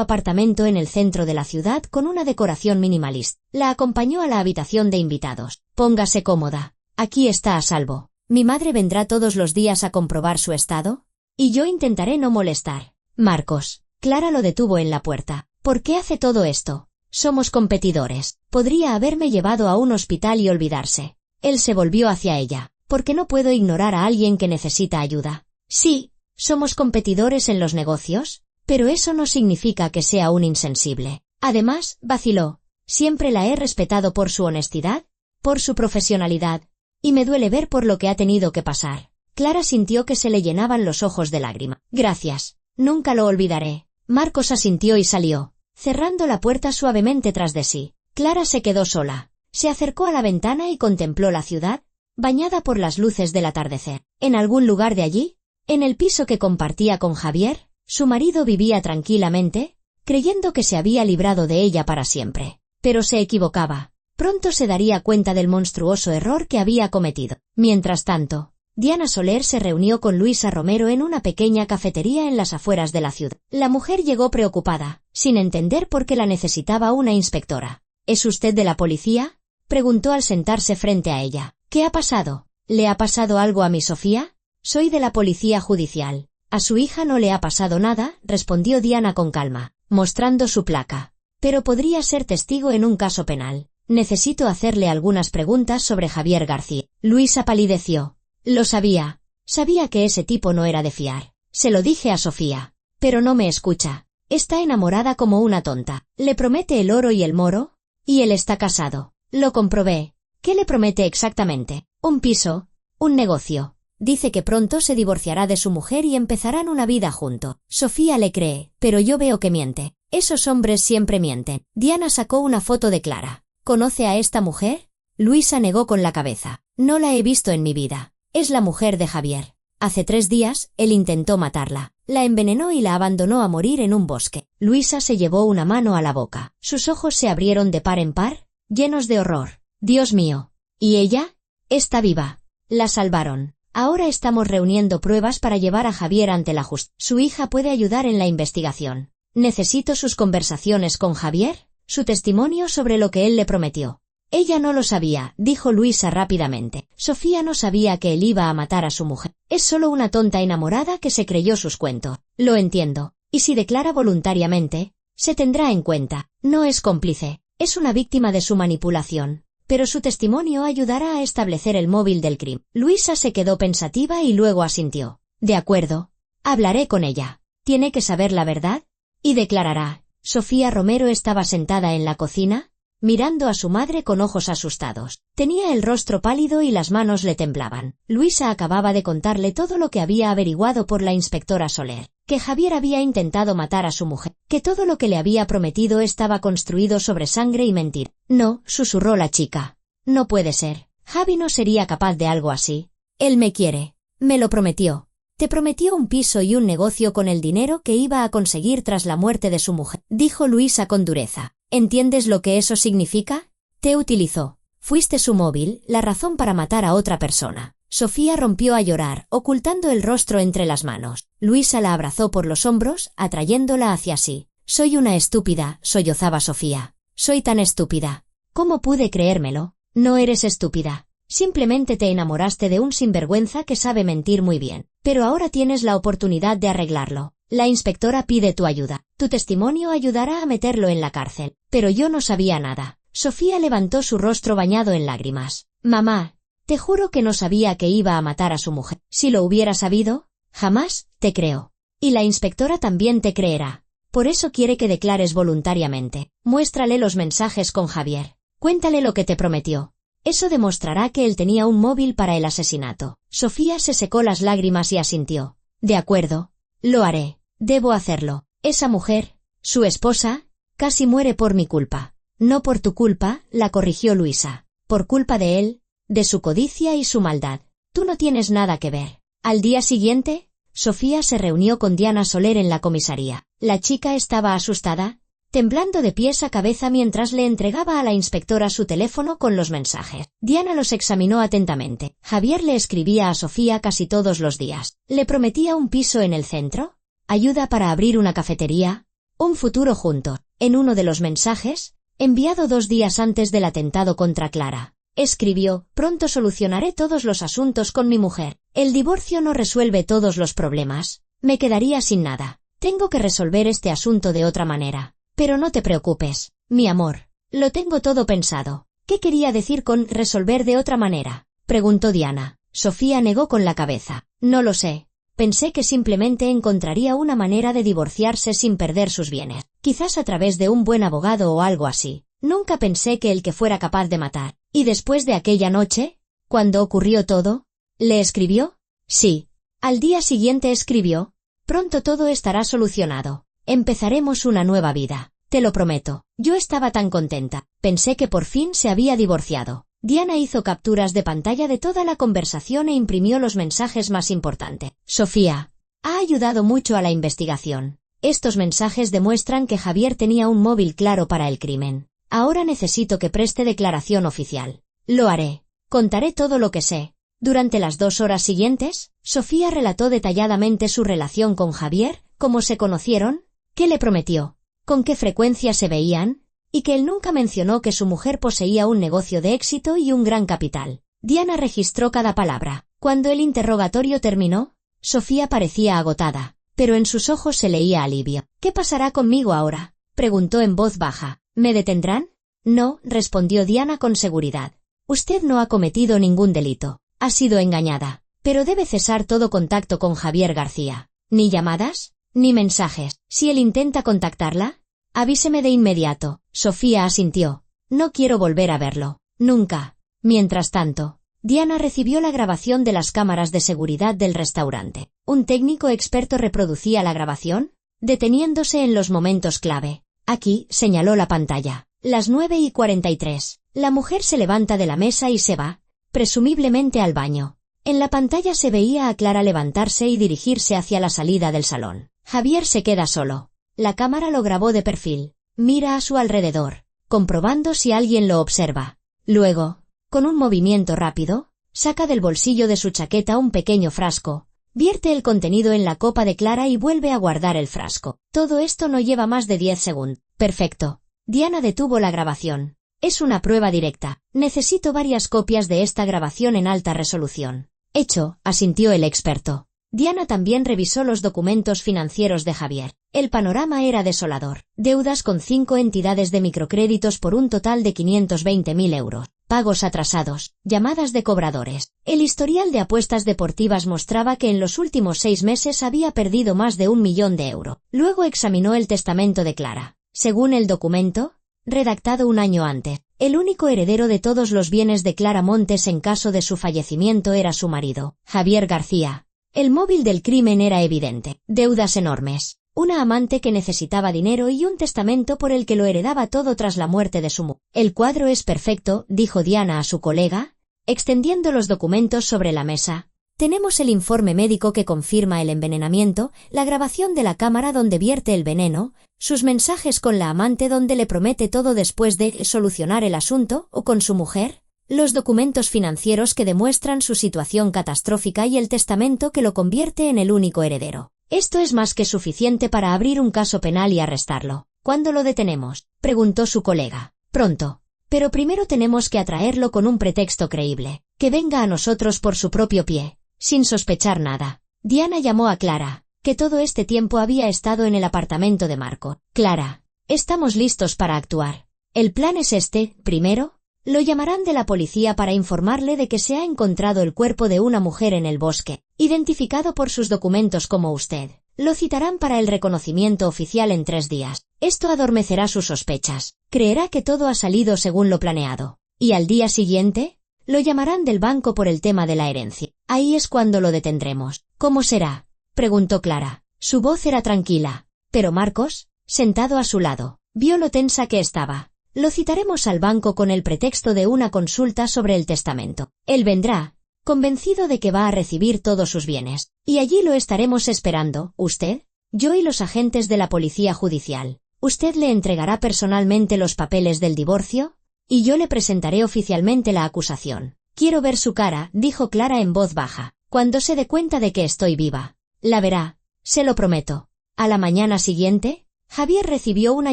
apartamento en el centro de la ciudad con una decoración minimalista. La acompañó a la habitación de invitados. Póngase cómoda. Aquí está a salvo. ¿Mi madre vendrá todos los días a comprobar su estado? Y yo intentaré no molestar. Marcos. Clara lo detuvo en la puerta. ¿Por qué hace todo esto? Somos competidores. Podría haberme llevado a un hospital y olvidarse. Él se volvió hacia ella. Porque no puedo ignorar a alguien que necesita ayuda. Sí, somos competidores en los negocios, pero eso no significa que sea un insensible. Además, vaciló. Siempre la he respetado por su honestidad, por su profesionalidad, y me duele ver por lo que ha tenido que pasar. Clara sintió que se le llenaban los ojos de lágrima. Gracias. Nunca lo olvidaré. Marcos asintió y salió, cerrando la puerta suavemente tras de sí. Clara se quedó sola. Se acercó a la ventana y contempló la ciudad, bañada por las luces del atardecer. En algún lugar de allí, en el piso que compartía con Javier, su marido vivía tranquilamente, creyendo que se había librado de ella para siempre. Pero se equivocaba. Pronto se daría cuenta del monstruoso error que había cometido. Mientras tanto, Diana Soler se reunió con Luisa Romero en una pequeña cafetería en las afueras de la ciudad. La mujer llegó preocupada, sin entender por qué la necesitaba una inspectora. ¿Es usted de la policía?, preguntó al sentarse frente a ella. ¿Qué ha pasado? ¿Le ha pasado algo a mi Sofía? Soy de la Policía Judicial. A su hija no le ha pasado nada, respondió Diana con calma, mostrando su placa. Pero podría ser testigo en un caso penal. Necesito hacerle algunas preguntas sobre Javier García. Luisa palideció. Lo sabía. Sabía que ese tipo no era de fiar. Se lo dije a Sofía. Pero no me escucha. Está enamorada como una tonta. Le promete el oro y el moro. Y él está casado. Lo comprobé. ¿Qué le promete exactamente? Un piso. Un negocio. Dice que pronto se divorciará de su mujer y empezarán una vida juntos. Sofía le cree, pero yo veo que miente. Esos hombres siempre mienten. Diana sacó una foto de Clara. ¿Conoce a esta mujer? Luisa negó con la cabeza. No la he visto en mi vida. Es la mujer de Javier. Hace 3 días, él intentó matarla. La envenenó y la abandonó a morir en un bosque. Luisa se llevó una mano a la boca. Sus ojos se abrieron de par en par, llenos de horror. Dios mío. ¿Y ella? Está viva. La salvaron. Ahora estamos reuniendo pruebas para llevar a Javier ante la justicia. Su hija puede ayudar en la investigación. Necesito sus conversaciones con Javier, su testimonio sobre lo que él le prometió. Ella no lo sabía, dijo Luisa rápidamente. Sofía no sabía que él iba a matar a su mujer. Es solo una tonta enamorada que se creyó sus cuentos. Lo entiendo. Y si declara voluntariamente, se tendrá en cuenta. No es cómplice. Es una víctima de su manipulación. Pero su testimonio ayudará a establecer el móvil del crimen. Luisa se quedó pensativa y luego asintió. De acuerdo. Hablaré con ella. Tiene que saber la verdad. Y declarará. Sofía Romero estaba sentada en la cocina, mirando a su madre con ojos asustados. Tenía el rostro pálido y las manos le temblaban. Luisa acababa de contarle todo lo que había averiguado por la inspectora Soler. Que Javier había intentado matar a su mujer. Que todo lo que le había prometido estaba construido sobre sangre y mentira. No, susurró la chica. No puede ser. Javi no sería capaz de algo así. Él me quiere. Me lo prometió. Te prometió un piso y un negocio con el dinero que iba a conseguir tras la muerte de su mujer, dijo Luisa con dureza. ¿Entiendes lo que eso significa? Te utilizó. Fuiste su móvil, la razón para matar a otra persona. Sofía rompió a llorar, ocultando el rostro entre las manos. Luisa la abrazó por los hombros, atrayéndola hacia sí. Soy una estúpida, sollozaba Sofía. Soy tan estúpida. ¿Cómo pude creérmelo? No eres estúpida. Simplemente te enamoraste de un sinvergüenza que sabe mentir muy bien. Pero ahora tienes la oportunidad de arreglarlo. La inspectora pide tu ayuda. Tu testimonio ayudará a meterlo en la cárcel. Pero yo no sabía nada. Sofía levantó su rostro bañado en lágrimas. Mamá, te juro que no sabía que iba a matar a su mujer. Si lo hubiera sabido, jamás te creo. Y la inspectora también te creerá. Por eso quiere que declares voluntariamente. Muéstrale los mensajes con Javier. Cuéntale lo que te prometió. Eso demostrará que él tenía un móvil para el asesinato. Sofía se secó las lágrimas y asintió. De acuerdo. Lo haré. Debo hacerlo. Esa mujer, su esposa, casi muere por mi culpa. No por tu culpa, la corrigió Luisa. Por culpa de él, de su codicia y su maldad. Tú no tienes nada que ver. Al día siguiente, Sofía se reunió con Diana Soler en la comisaría. La chica estaba asustada, temblando de pies a cabeza mientras le entregaba a la inspectora su teléfono con los mensajes. Diana los examinó atentamente. Javier le escribía a Sofía casi todos los días. Le prometía un piso en el centro, ayuda para abrir una cafetería, un futuro juntos. En uno de los mensajes, enviado 2 días antes del atentado contra Clara, escribió: pronto solucionaré todos los asuntos con mi mujer. El divorcio no resuelve todos los problemas. Me quedaría sin nada. Tengo que resolver este asunto de otra manera. Pero no te preocupes, mi amor. Lo tengo todo pensado. ¿Qué quería decir con resolver de otra manera?, preguntó Diana. Sofía negó con la cabeza. No lo sé. Pensé que simplemente encontraría una manera de divorciarse sin perder sus bienes. Quizás a través de un buen abogado o algo así. Nunca pensé que el que fuera capaz de matar. ¿Y después de aquella noche, cuando ocurrió todo, le escribió? Sí. Al día siguiente escribió: pronto todo estará solucionado. Empezaremos una nueva vida. Te lo prometo. Yo estaba tan contenta. Pensé que por fin se había divorciado. Diana hizo capturas de pantalla de toda la conversación e imprimió los mensajes más importantes. Sofía ha ayudado mucho a la investigación. Estos mensajes demuestran que Javier tenía un móvil claro para el crimen. Ahora necesito que preste declaración oficial. Lo haré. Contaré todo lo que sé. Durante las 2 horas siguientes, Sofía relató detalladamente su relación con Javier, cómo se conocieron, qué le prometió, con qué frecuencia se veían, y que él nunca mencionó que su mujer poseía un negocio de éxito y un gran capital. Diana registró cada palabra. Cuando el interrogatorio terminó, Sofía parecía agotada, pero en sus ojos se leía alivio. ¿Qué pasará conmigo ahora?, preguntó en voz baja. ¿Me detendrán? No, respondió Diana con seguridad. Usted no ha cometido ningún delito. Ha sido engañada. Pero debe cesar todo contacto con Javier García. Ni llamadas, ni mensajes. Si él intenta contactarla, avíseme de inmediato. Sofía asintió. No quiero volver a verlo. Nunca. Mientras tanto, Diana recibió la grabación de las cámaras de seguridad del restaurante. Un técnico experto reproducía la grabación, deteniéndose en los momentos clave. Aquí, señaló la pantalla. Las 9:43. La mujer se levanta de la mesa y se va, presumiblemente al baño. En la pantalla se veía a Clara levantarse y dirigirse hacia la salida del salón. Javier se queda solo. La cámara lo grabó de perfil. Mira a su alrededor, comprobando si alguien lo observa. Luego, con un movimiento rápido, saca del bolsillo de su chaqueta un pequeño frasco, vierte el contenido en la copa de Clara y vuelve a guardar el frasco. Todo esto no lleva más de 10 segundos. Perfecto. Diana detuvo la grabación. Es una prueba directa. Necesito varias copias de esta grabación en alta resolución. Hecho, asintió el experto. Diana también revisó los documentos financieros de Javier. El panorama era desolador. Deudas con 5 entidades de microcréditos por un total de 520.000 euros. Pagos atrasados, llamadas de cobradores. El historial de apuestas deportivas mostraba que en los últimos 6 meses había perdido más de 1 millón de euros. Luego examinó el testamento de Clara. Según el documento, redactado un año antes, el único heredero de todos los bienes de Clara Montes en caso de su fallecimiento era su marido, Javier García. El móvil del crimen era evidente. Deudas enormes, una amante que necesitaba dinero y un testamento por el que lo heredaba todo tras la muerte de su mujer. El cuadro es perfecto, dijo Diana a su colega, extendiendo los documentos sobre la mesa. Tenemos el informe médico que confirma el envenenamiento, la grabación de la cámara donde vierte el veneno, sus mensajes con la amante donde le promete todo después de solucionar el asunto, o con su mujer, los documentos financieros que demuestran su situación catastrófica y el testamento que lo convierte en el único heredero. Esto es más que suficiente para abrir un caso penal y arrestarlo. ¿Cuándo lo detenemos?, preguntó su colega. Pronto. Pero primero tenemos que atraerlo con un pretexto creíble, que venga a nosotros por su propio pie, sin sospechar nada. Diana llamó a Clara, que todo este tiempo había estado en el apartamento de Marco. Clara, estamos listos para actuar. El plan es este. Primero, lo llamarán de la policía para informarle de que se ha encontrado el cuerpo de una mujer en el bosque, identificado por sus documentos como usted. Lo citarán para el reconocimiento oficial en 3 días. Esto adormecerá sus sospechas. Creerá que todo ha salido según lo planeado. Y al día siguiente, lo llamarán del banco por el tema de la herencia. Ahí es cuando lo detendremos. ¿Cómo será?, preguntó Clara. Su voz era tranquila. Pero Marcos, sentado a su lado, vio lo tensa que estaba. Lo citaremos al banco con el pretexto de una consulta sobre el testamento. Él vendrá, convencido de que va a recibir todos sus bienes. Y allí lo estaremos esperando, usted, yo y los agentes de la policía judicial. Usted le entregará personalmente los papeles del divorcio, y yo le presentaré oficialmente la acusación. Quiero ver su cara, dijo Clara en voz baja, cuando se dé cuenta de que estoy viva. La verá, se lo prometo. A la mañana siguiente, Javier recibió una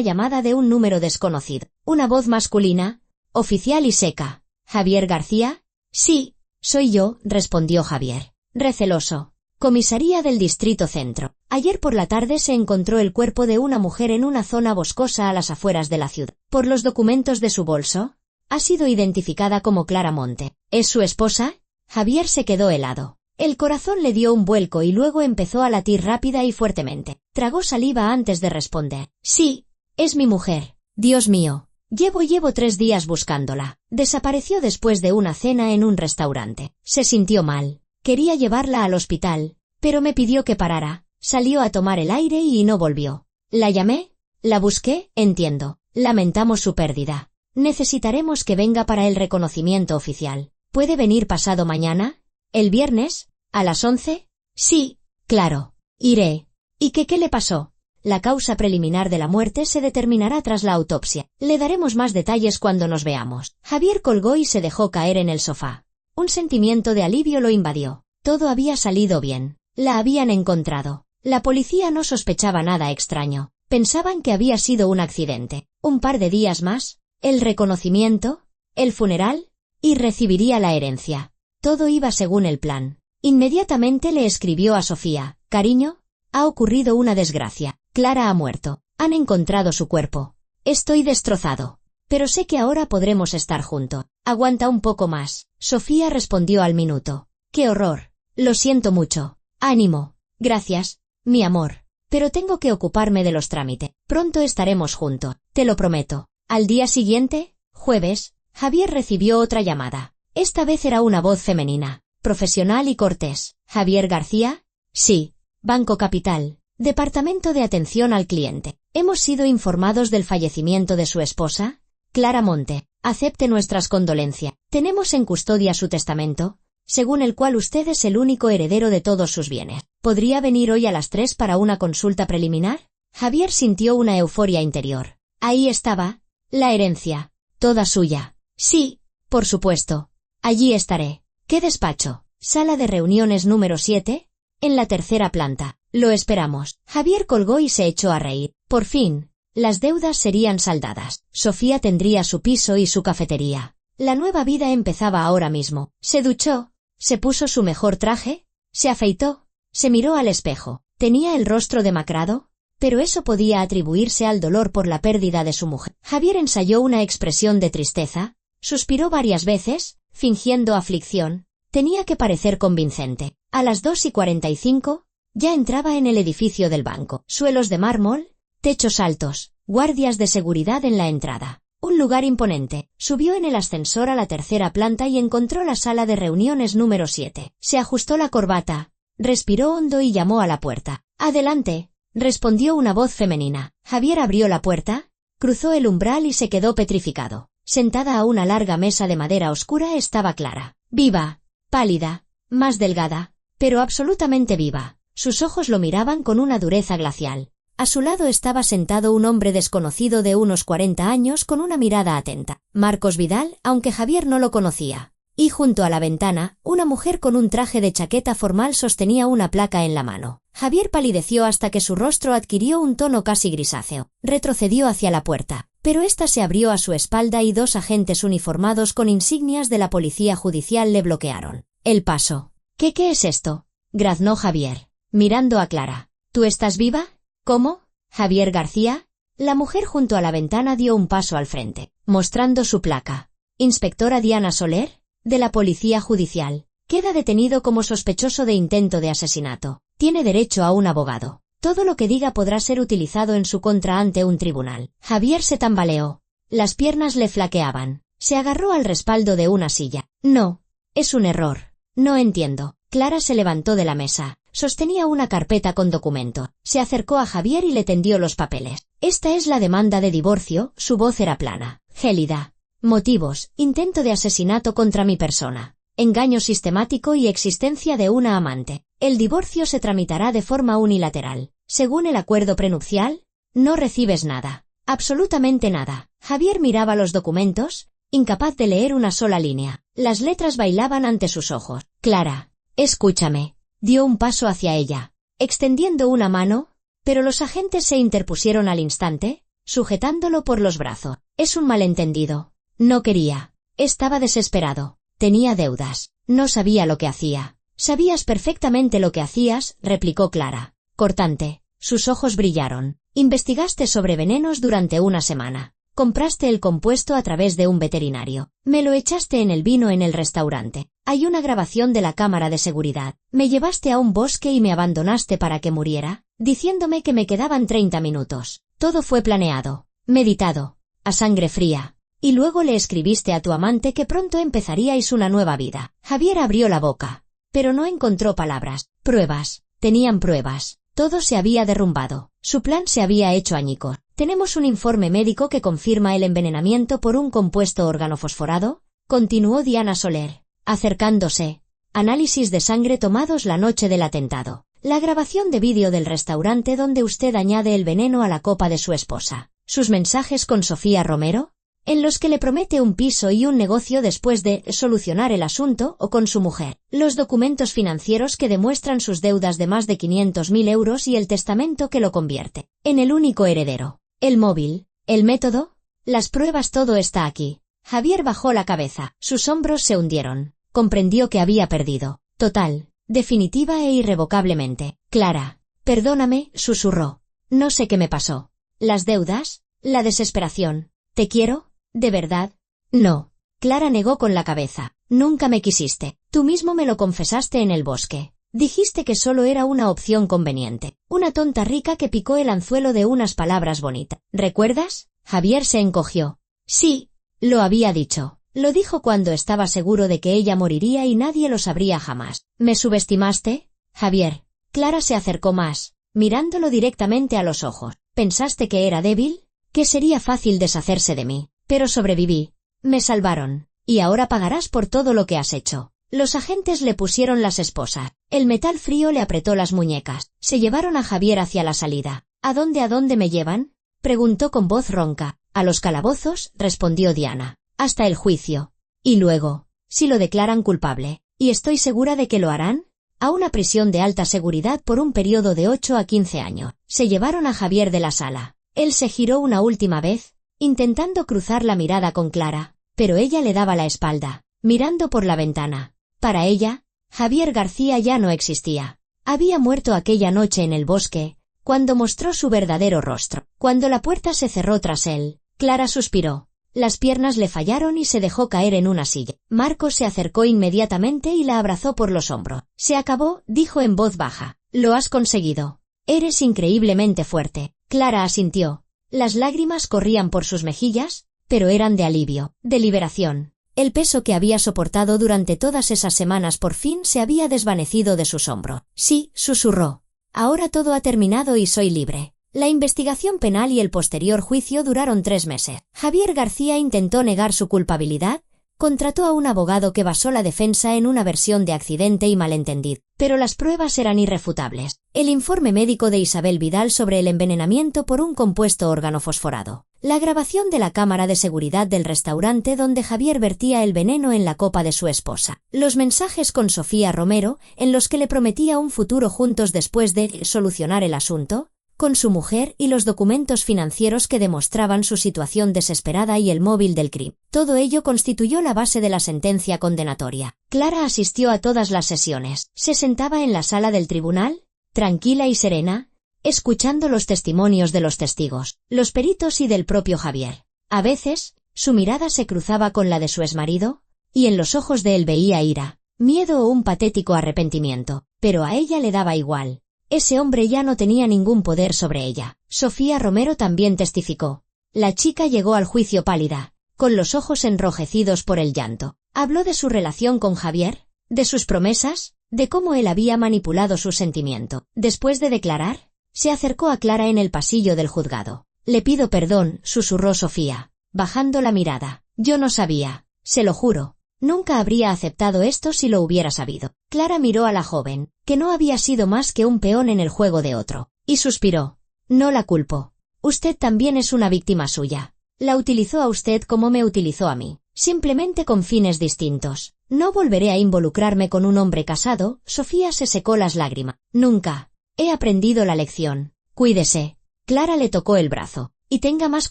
llamada de un número desconocido. Una voz masculina, oficial y seca. ¿Javier García? Sí, soy yo, respondió Javier, receloso. Comisaría del Distrito Centro. Ayer por la tarde se encontró el cuerpo de una mujer en una zona boscosa a las afueras de la ciudad. Por los documentos de su bolso, ha sido identificada como Clara Monte. ¿Es su esposa? Javier se quedó helado. El corazón le dio un vuelco y luego empezó a latir rápida y fuertemente. Tragó saliva antes de responder. Sí, es mi mujer. Dios mío. Llevo 3 días buscándola. Desapareció después de una cena en un restaurante. Se sintió mal. Quería llevarla al hospital, pero me pidió que parara. Salió a tomar el aire y no volvió. La llamé, la busqué, entiendo. Lamentamos su pérdida. Necesitaremos que venga para el reconocimiento oficial. ¿Puede venir pasado mañana? ¿El viernes? ¿A las 11? Sí, claro. Iré. ¿Y qué le pasó? La causa preliminar de la muerte se determinará tras la autopsia. Le daremos más detalles cuando nos veamos. Javier colgó y se dejó caer en el sofá. Un sentimiento de alivio lo invadió. Todo había salido bien. La habían encontrado. La policía no sospechaba nada extraño. Pensaban que había sido un accidente. Un par de días más, el reconocimiento, el funeral, y recibiría la herencia. Todo iba según el plan. Inmediatamente le escribió a Sofía. Cariño, ha ocurrido una desgracia. Clara ha muerto. Han encontrado su cuerpo. Estoy destrozado. pero sé que ahora podremos estar juntos. Aguanta un poco más. Sofía respondió al minuto. ¡Qué horror! Lo siento mucho. Ánimo. Gracias, mi amor. Pero tengo que ocuparme de los trámites. Pronto estaremos juntos, te lo prometo. Al día siguiente, jueves, Javier recibió otra llamada. Esta vez era una voz femenina, profesional y cortés. ¿Javier García? Sí. Banco Capital. Departamento de Atención al Cliente. Hemos sido informados del fallecimiento de su esposa, Clara Monte. Acepte nuestras condolencias. Tenemos en custodia su testamento, según el cual usted es el único heredero de todos sus bienes. ¿Podría venir hoy a las 3 para una consulta preliminar? Javier sintió una euforia interior. Ahí estaba, la herencia, toda suya. Sí, por supuesto. Allí estaré. ¿Qué despacho? Sala de reuniones número 7, en la 3ª planta. Lo esperamos. Javier colgó y se echó a reír. Por fin, las deudas serían saldadas. Sofía tendría su piso y su cafetería. La nueva vida empezaba ahora mismo. Se duchó, se puso su mejor traje, se afeitó, se miró al espejo. Tenía el rostro demacrado, pero eso podía atribuirse al dolor por la pérdida de su mujer. Javier ensayó una expresión de tristeza, suspiró varias veces, fingiendo aflicción. Tenía que parecer convincente. A las 2:45, ya entraba en el edificio del banco. Suelos de mármol, techos altos, guardias de seguridad en la entrada. Un lugar imponente. Subió en el ascensor a la 3ª planta y encontró la sala de reuniones número 7. Se ajustó la corbata, respiró hondo y llamó a la puerta. «Adelante», respondió una voz femenina. Javier abrió la puerta, cruzó el umbral y se quedó petrificado. Sentada a una larga mesa de madera oscura estaba Clara. Viva, pálida, más delgada, pero absolutamente viva. Sus ojos lo miraban con una dureza glacial. A su lado estaba sentado un hombre desconocido de unos 40 años con una mirada atenta. Marcos Vidal, aunque Javier no lo conocía. Y junto a la ventana, una mujer con un traje de chaqueta formal sostenía una placa en la mano. Javier palideció hasta que su rostro adquirió un tono casi grisáceo. Retrocedió hacia la puerta, pero ésta se abrió a su espalda y 2 agentes uniformados con insignias de la policía judicial le bloquearon el paso. ¿Qué es esto?, graznó Javier, mirando a Clara. ¿Tú estás viva? ¿Cómo? ¿Javier García? La mujer junto a la ventana dio un paso al frente, mostrando su placa. Inspectora Diana Soler, de la Policía Judicial. Queda detenido como sospechoso de intento de asesinato. Tiene derecho a un abogado. Todo lo que diga podrá ser utilizado en su contra ante un tribunal. Javier se tambaleó. Las piernas le flaqueaban. Se agarró al respaldo de una silla. No, es un error. No entiendo. Clara se levantó de la mesa. Sostenía una carpeta con documento. Se acercó a Javier y le tendió los papeles. Esta es la demanda de divorcio. Su voz era plana, gélida. Motivos: intento de asesinato contra mi persona, engaño sistemático y existencia de una amante. El divorcio se tramitará de forma unilateral. Según el acuerdo prenupcial, no recibes nada. Absolutamente nada. Javier miraba los documentos, incapaz de leer una sola línea. Las letras bailaban ante sus ojos. Clara, escúchame. Dio un paso hacia ella, extendiendo una mano, pero los agentes se interpusieron al instante, sujetándolo por los brazos. Es un malentendido. No quería. Estaba desesperado. Tenía deudas. No sabía lo que hacía. Sabías perfectamente lo que hacías, replicó Clara. Cortante. Sus ojos brillaron. Investigaste sobre venenos durante una semana. Compraste el compuesto a través de un veterinario. Me lo echaste en el vino en el restaurante. Hay una grabación de la cámara de seguridad. Me llevaste a un bosque y me abandonaste para que muriera, diciéndome que me quedaban 30 minutos. Todo fue planeado, meditado, a sangre fría. Y luego le escribiste a tu amante que pronto empezaríais una nueva vida. Javier abrió la boca, pero no encontró palabras. Pruebas. Tenían pruebas. Todo se había derrumbado. Su plan se había hecho añicos. Tenemos un informe médico que confirma el envenenamiento por un compuesto organofosforado, continuó Diana Soler, acercándose. Análisis de sangre tomados la noche del atentado. La grabación de vídeo del restaurante donde usted añade el veneno a la copa de su esposa. Sus mensajes con Sofía Romero, en los que le promete un piso y un negocio después de solucionar el asunto, o con su mujer. Los documentos financieros que demuestran sus deudas de más de 500.000 euros y el testamento que lo convierte en el único heredero. El móvil, el método, las pruebas, todo está aquí. Javier bajó la cabeza. Sus hombros se hundieron. Comprendió que había perdido. Total, definitiva e irrevocablemente. Clara, perdóname, susurró. No sé qué me pasó. Las deudas, la desesperación. Te quiero, ¿De verdad? No. Clara negó con la cabeza. Nunca me quisiste. Tú mismo me lo confesaste en el bosque. Dijiste que solo era una opción conveniente. Una tonta rica que picó el anzuelo de unas palabras bonitas. ¿Recuerdas? Javier se encogió. Sí, lo había dicho. Lo dijo cuando estaba seguro de que ella moriría y nadie lo sabría jamás. ¿Me subestimaste? Javier. Clara se acercó más, mirándolo directamente a los ojos. ¿Pensaste que era débil? Que sería fácil deshacerse de mí. Pero sobreviví. Me salvaron. Y ahora pagarás por todo lo que has hecho. Los agentes le pusieron las esposas. El metal frío le apretó las muñecas. Se llevaron a Javier hacia la salida. ¿A dónde me llevan? Preguntó con voz ronca. A los calabozos, respondió Diana. Hasta el juicio. Y luego, si lo declaran culpable, y estoy segura de que lo harán, a una prisión de alta seguridad por un periodo de 8 a 15 años. Se llevaron a Javier de la sala. Él se giró una última vez, intentando cruzar la mirada con Clara, pero ella le daba la espalda, mirando por la ventana. Para ella, Javier García ya no existía. Había muerto aquella noche en el bosque, cuando mostró su verdadero rostro. Cuando la puerta se cerró tras él, Clara suspiró. Las piernas le fallaron y se dejó caer en una silla. Marcos se acercó inmediatamente y la abrazó por los hombros. Se acabó, dijo en voz baja. Lo has conseguido. Eres increíblemente fuerte. Clara asintió. Las lágrimas corrían por sus mejillas, pero eran de alivio, de liberación. El peso que había soportado durante todas esas semanas por fin se había desvanecido de sus hombros. Sí, susurró. Ahora todo ha terminado y soy libre. La investigación penal y el posterior juicio duraron 3 meses. Javier García intentó negar su culpabilidad, contrató a un abogado que basó la defensa en una versión de accidente y malentendido, pero las pruebas eran irrefutables. El informe médico de Isabel Vidal sobre el envenenamiento por un compuesto organofosforado. La grabación de la cámara de seguridad del restaurante donde Javier vertía el veneno en la copa de su esposa. Los mensajes con Sofía Romero, en los que le prometía un futuro juntos después de solucionar el asunto con su mujer, y los documentos financieros que demostraban su situación desesperada y el móvil del crimen. Todo ello constituyó la base de la sentencia condenatoria. Clara asistió a todas las sesiones. Se sentaba en la sala del tribunal, tranquila y serena, escuchando los testimonios de los testigos, los peritos y del propio Javier. A veces, su mirada se cruzaba con la de su exmarido, y en los ojos de él veía ira, miedo o un patético arrepentimiento, pero a ella le daba igual. Ese hombre ya no tenía ningún poder sobre ella. Sofía Romero también testificó. La chica llegó al juicio pálida, con los ojos enrojecidos por el llanto. Habló de su relación con Javier, de sus promesas, de cómo él había manipulado su sentimiento. Después de declarar, se acercó a Clara en el pasillo del juzgado. Le pido perdón, susurró Sofía, bajando la mirada. Yo no sabía, se lo juro. Nunca habría aceptado esto si lo hubiera sabido. Clara miró a la joven, que no había sido más que un peón en el juego de otro, y suspiró. No la culpo. Usted también es una víctima suya. La utilizó a usted como me utilizó a mí, simplemente con fines distintos. No volveré a involucrarme con un hombre casado. Sofía se secó las lágrimas. Nunca. He aprendido la lección. Cuídese. Clara le tocó el brazo. Y tenga más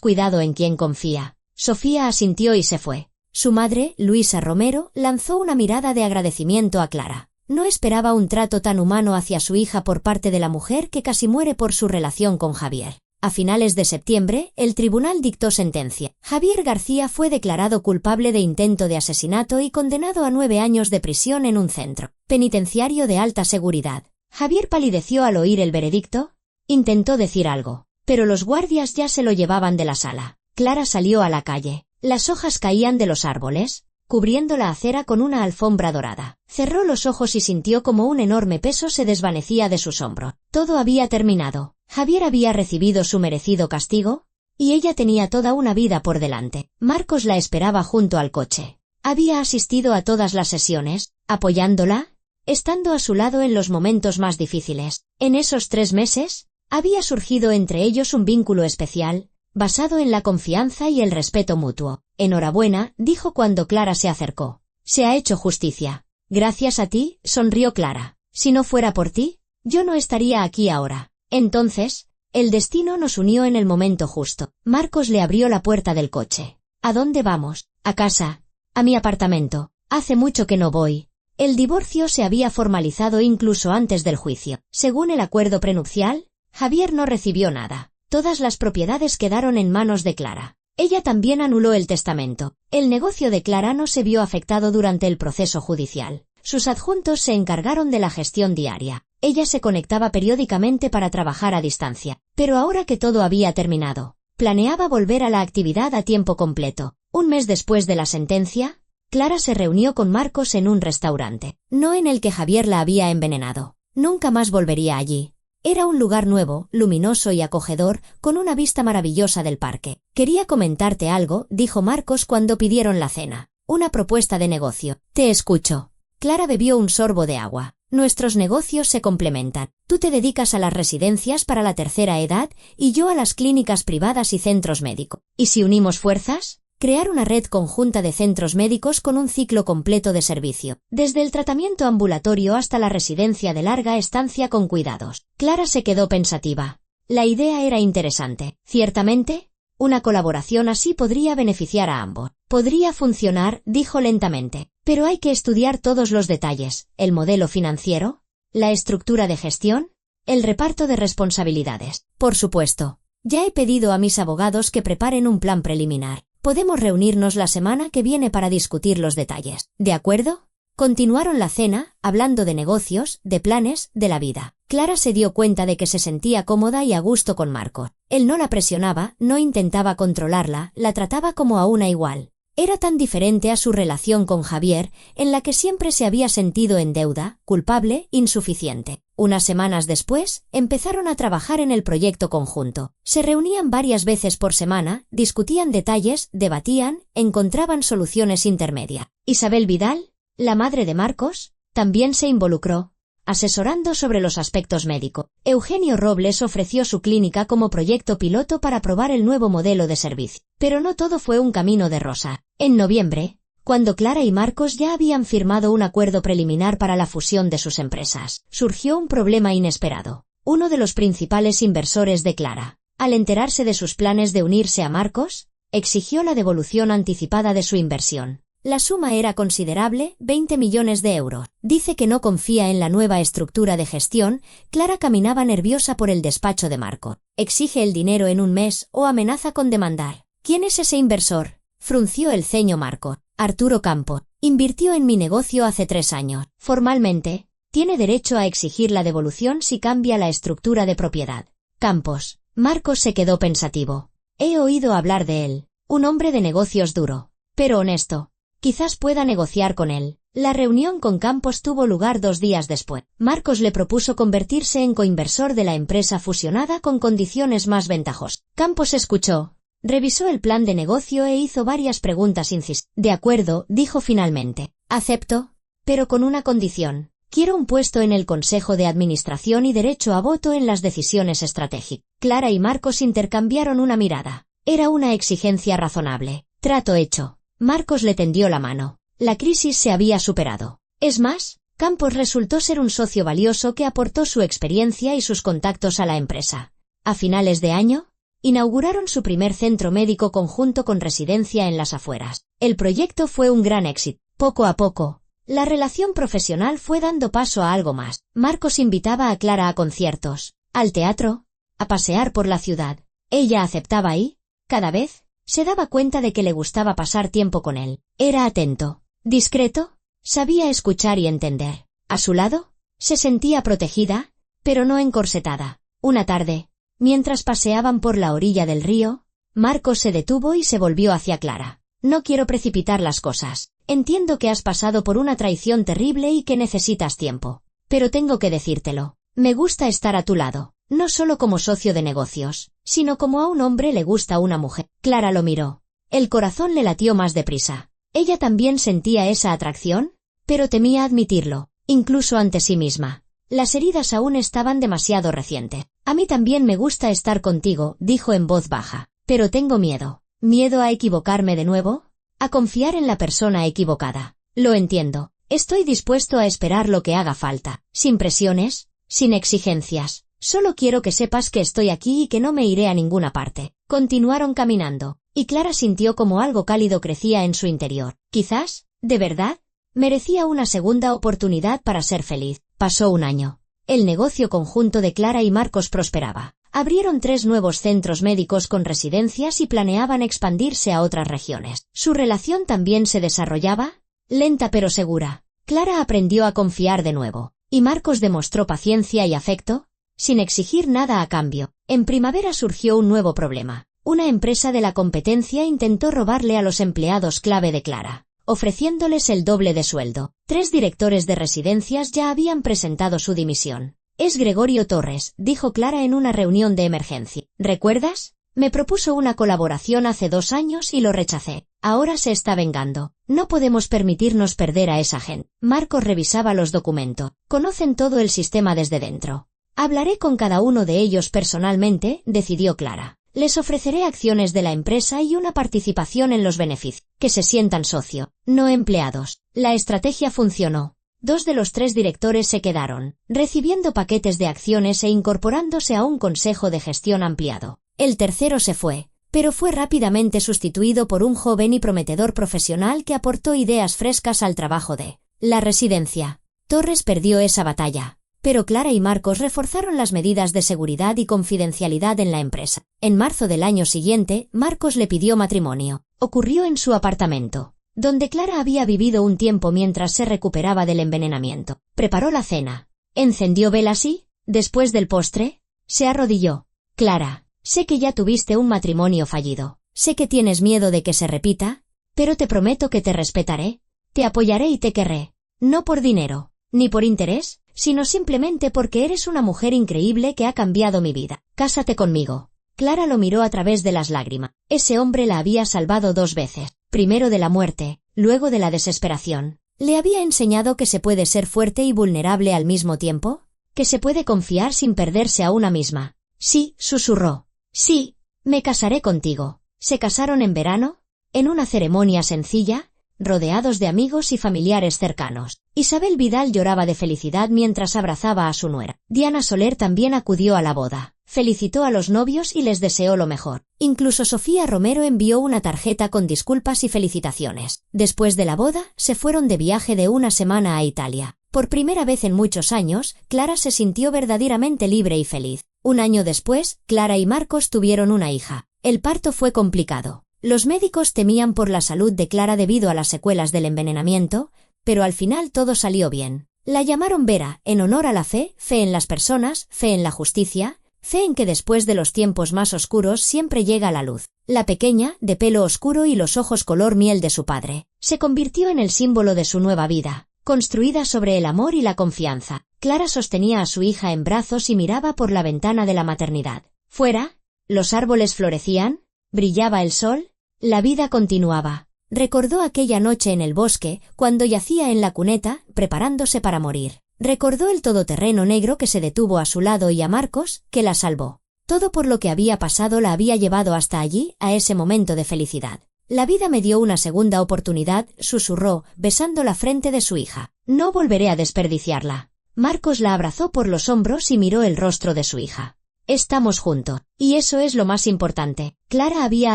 cuidado en quien confía. Sofía asintió y se fue. Su madre, Luisa Romero, lanzó una mirada de agradecimiento a Clara. No esperaba un trato tan humano hacia su hija por parte de la mujer que casi muere por su relación con Javier. A finales de septiembre, el tribunal dictó sentencia. Javier García fue declarado culpable de intento de asesinato y condenado a 9 años de prisión en un centro penitenciario de alta seguridad. Javier palideció al oír el veredicto. Intentó decir algo, pero los guardias ya se lo llevaban de la sala. Clara salió a la calle. Las hojas caían de los árboles, cubriendo la acera con una alfombra dorada. Cerró los ojos y sintió como un enorme peso se desvanecía de sus hombros. Todo había terminado. Javier había recibido su merecido castigo, y ella tenía toda una vida por delante. Marcos la esperaba junto al coche. Había asistido a todas las sesiones, apoyándola, estando a su lado en los momentos más difíciles. En esos 3 meses, había surgido entre ellos un vínculo especial, basado en la confianza y el respeto mutuo. Enhorabuena, dijo cuando Clara se acercó. Se ha hecho justicia. Gracias a ti, sonrió Clara. Si no fuera por ti, yo no estaría aquí ahora. Entonces, el destino nos unió en el momento justo. Marcos le abrió la puerta del coche. ¿A dónde vamos? A casa. A mi apartamento. Hace mucho que no voy. El divorcio se había formalizado incluso antes del juicio. Según el acuerdo prenupcial, Javier no recibió nada. Todas las propiedades quedaron en manos de Clara. Ella también anuló el testamento. El negocio de Clara no se vio afectado durante el proceso judicial. Sus adjuntos se encargaron de la gestión diaria. Ella se conectaba periódicamente para trabajar a distancia. Pero ahora que todo había terminado, planeaba volver a la actividad a tiempo completo. Un mes después de la sentencia, Clara se reunió con Marcos en un restaurante. No en el que Javier la había envenenado. Nunca más volvería allí. Era un lugar nuevo, luminoso y acogedor, con una vista maravillosa del parque. Quería comentarte algo, dijo Marcos cuando pidieron la cena. Una propuesta de negocio. Te escucho. Clara bebió un sorbo de agua. Nuestros negocios se complementan. Tú te dedicas a las residencias para la tercera edad y yo a las clínicas privadas y centros médicos. ¿Y si unimos fuerzas? Crear una red conjunta de centros médicos con un ciclo completo de servicio, desde el tratamiento ambulatorio hasta la residencia de larga estancia con cuidados. Clara se quedó pensativa. La idea era interesante. Ciertamente, una colaboración así podría beneficiar a ambos. Podría funcionar, dijo lentamente, pero hay que estudiar todos los detalles: el modelo financiero, la estructura de gestión, el reparto de responsabilidades. Por supuesto, ya he pedido a mis abogados que preparen un plan preliminar. Podemos reunirnos la semana que viene para discutir los detalles. ¿De acuerdo? Continuaron la cena, hablando de negocios, de planes, de la vida. Clara se dio cuenta de que se sentía cómoda y a gusto con Marcos. Él no la presionaba, no intentaba controlarla, la trataba como a una igual. Era tan diferente a su relación con Javier, en la que siempre se había sentido en deuda, culpable, insuficiente. Unas semanas después, empezaron a trabajar en el proyecto conjunto. Se reunían varias veces por semana, discutían detalles, debatían, encontraban soluciones intermedias. Isabel Vidal, la madre de Marcos, también se involucró, asesorando sobre los aspectos médicos. Eugenio Robles ofreció su clínica como proyecto piloto para probar el nuevo modelo de servicio. Pero no todo fue un camino de rosa. En noviembre, cuando Clara y Marcos ya habían firmado un acuerdo preliminar para la fusión de sus empresas, surgió un problema inesperado. Uno de los principales inversores de Clara, al enterarse de sus planes de unirse a Marcos, exigió la devolución anticipada de su inversión. La suma era considerable, 20 millones de euros. Dice que no confía en la nueva estructura de gestión. Clara caminaba nerviosa por el despacho de Marcos. Exige el dinero en un mes o amenaza con demandar. ¿Quién es ese inversor? Frunció el ceño Marcos. Arturo Campos. Invirtió en mi negocio hace 3 años. Formalmente, tiene derecho a exigir la devolución si cambia la estructura de propiedad. Campos. Marcos se quedó pensativo. He oído hablar de él. Un hombre de negocios duro, pero honesto. Quizás pueda negociar con él. La reunión con Campos tuvo lugar 2 días después. Marcos le propuso convertirse en coinversor de la empresa fusionada con condiciones más ventajosas. Campos escuchó, revisó el plan de negocio e hizo varias preguntas incisivas. De acuerdo, dijo finalmente. Acepto, pero con una condición. Quiero un puesto en el Consejo de Administración y derecho a voto en las decisiones estratégicas. Clara y Marcos intercambiaron una mirada. Era una exigencia razonable. Trato hecho. Marcos le tendió la mano. La crisis se había superado. Es más, Campos resultó ser un socio valioso que aportó su experiencia y sus contactos a la empresa. A finales de año, inauguraron su primer centro médico conjunto con residencia en las afueras. El proyecto fue un gran éxito. Poco a poco, la relación profesional fue dando paso a algo más. Marcos invitaba a Clara a conciertos, al teatro, a pasear por la ciudad. Ella aceptaba y, cada vez, se daba cuenta de que le gustaba pasar tiempo con él. Era atento, discreto, sabía escuchar y entender. A su lado, se sentía protegida, pero no encorsetada. Una tarde, mientras paseaban por la orilla del río, Marcos se detuvo y se volvió hacia Clara. No quiero precipitar las cosas. Entiendo que has pasado por una traición terrible y que necesitas tiempo. Pero tengo que decírtelo. Me gusta estar a tu lado. No solo como socio de negocios, sino como a un hombre le gusta una mujer. Clara lo miró. El corazón le latió más deprisa. Ella también sentía esa atracción, pero temía admitirlo, incluso ante sí misma. Las heridas aún estaban demasiado recientes. A mí también me gusta estar contigo, dijo en voz baja, pero tengo miedo. ¿Miedo a equivocarme de nuevo? A confiar en la persona equivocada. Lo entiendo. Estoy dispuesto a esperar lo que haga falta, sin presiones, sin exigencias. Solo quiero que sepas que estoy aquí y que no me iré a ninguna parte. Continuaron caminando, y Clara sintió como algo cálido crecía en su interior. Quizás, de verdad, merecía una segunda oportunidad para ser feliz. Pasó un año. El negocio conjunto de Clara y Marcos prosperaba. Abrieron 3 nuevos centros médicos con residencias y planeaban expandirse a otras regiones. Su relación también se desarrollaba, lenta pero segura. Clara aprendió a confiar de nuevo, y Marcos demostró paciencia y afecto, sin exigir nada a cambio. En primavera surgió un nuevo problema. Una empresa de la competencia intentó robarle a los empleados clave de Clara, ofreciéndoles el doble de sueldo. 3 directores de residencias ya habían presentado su dimisión. «Es Gregorio Torres», dijo Clara en una reunión de emergencia. «¿Recuerdas? Me propuso una colaboración hace 2 años y lo rechacé. Ahora se está vengando. No podemos permitirnos perder a esa gente». Marcos revisaba los documentos. «Conocen todo el sistema desde dentro. Hablaré con cada uno de ellos personalmente», decidió Clara. «Les ofreceré acciones de la empresa y una participación en los beneficios. Que se sientan socio, no empleados». La estrategia funcionó. 2 de los 3 directores se quedaron, recibiendo paquetes de acciones e incorporándose a un consejo de gestión ampliado. El tercero se fue, pero fue rápidamente sustituido por un joven y prometedor profesional que aportó ideas frescas al trabajo de la residencia. Torres perdió esa batalla, pero Clara y Marcos reforzaron las medidas de seguridad y confidencialidad en la empresa. En marzo del año siguiente, Marcos le pidió matrimonio. Ocurrió en su apartamento, donde Clara había vivido un tiempo mientras se recuperaba del envenenamiento. Preparó la cena. Encendió velas y, después del postre, se arrodilló. «Clara, sé que ya tuviste un matrimonio fallido. Sé que tienes miedo de que se repita, pero te prometo que te respetaré, te apoyaré y te querré. No por dinero, ni por interés, sino simplemente porque eres una mujer increíble que ha cambiado mi vida. Cásate conmigo». Clara lo miró a través de las lágrimas. Ese hombre la había salvado 2 veces. Primero de la muerte, luego de la desesperación. ¿Le había enseñado que se puede ser fuerte y vulnerable al mismo tiempo? ¿Que se puede confiar sin perderse a una misma? «Sí», susurró. «Sí, me casaré contigo». Se casaron en verano, en una ceremonia sencilla, rodeados de amigos y familiares cercanos. Isabel Vidal lloraba de felicidad mientras abrazaba a su nuera. Diana Soler también acudió a la boda. Felicitó a los novios y les deseó lo mejor. Incluso Sofía Romero envió una tarjeta con disculpas y felicitaciones. Después de la boda, se fueron de viaje de 1 semana a Italia. Por primera vez en muchos años, Clara se sintió verdaderamente libre y feliz. 1 año después, Clara y Marcos tuvieron una hija. El parto fue complicado. Los médicos temían por la salud de Clara debido a las secuelas del envenenamiento, pero al final todo salió bien. La llamaron Vera, en honor a la fe en las personas, fe en la justicia, fe en que después de los tiempos más oscuros siempre llega la luz. La pequeña, de pelo oscuro y los ojos color miel de su padre, se convirtió en el símbolo de su nueva vida, construida sobre el amor y la confianza. Clara sostenía a su hija en brazos y miraba por la ventana de la maternidad. Fuera, los árboles florecían, brillaba el sol, la vida continuaba. Recordó aquella noche en el bosque, cuando yacía en la cuneta, preparándose para morir. Recordó el todoterreno negro que se detuvo a su lado y a Marcos, que la salvó. Todo por lo que había pasado la había llevado hasta allí, a ese momento de felicidad. «La vida me dio una segunda oportunidad», susurró, besando la frente de su hija. «No volveré a desperdiciarla». Marcos la abrazó por los hombros y miró el rostro de su hija. «Estamos juntos. Y eso es lo más importante». Clara había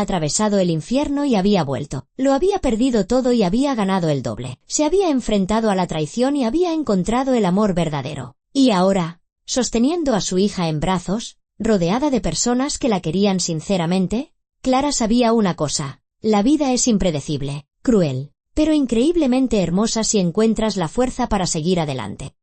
atravesado el infierno y había vuelto. Lo había perdido todo y había ganado el doble. Se había enfrentado a la traición y había encontrado el amor verdadero. Y ahora, sosteniendo a su hija en brazos, rodeada de personas que la querían sinceramente, Clara sabía una cosa: la vida es impredecible, cruel, pero increíblemente hermosa si encuentras la fuerza para seguir adelante.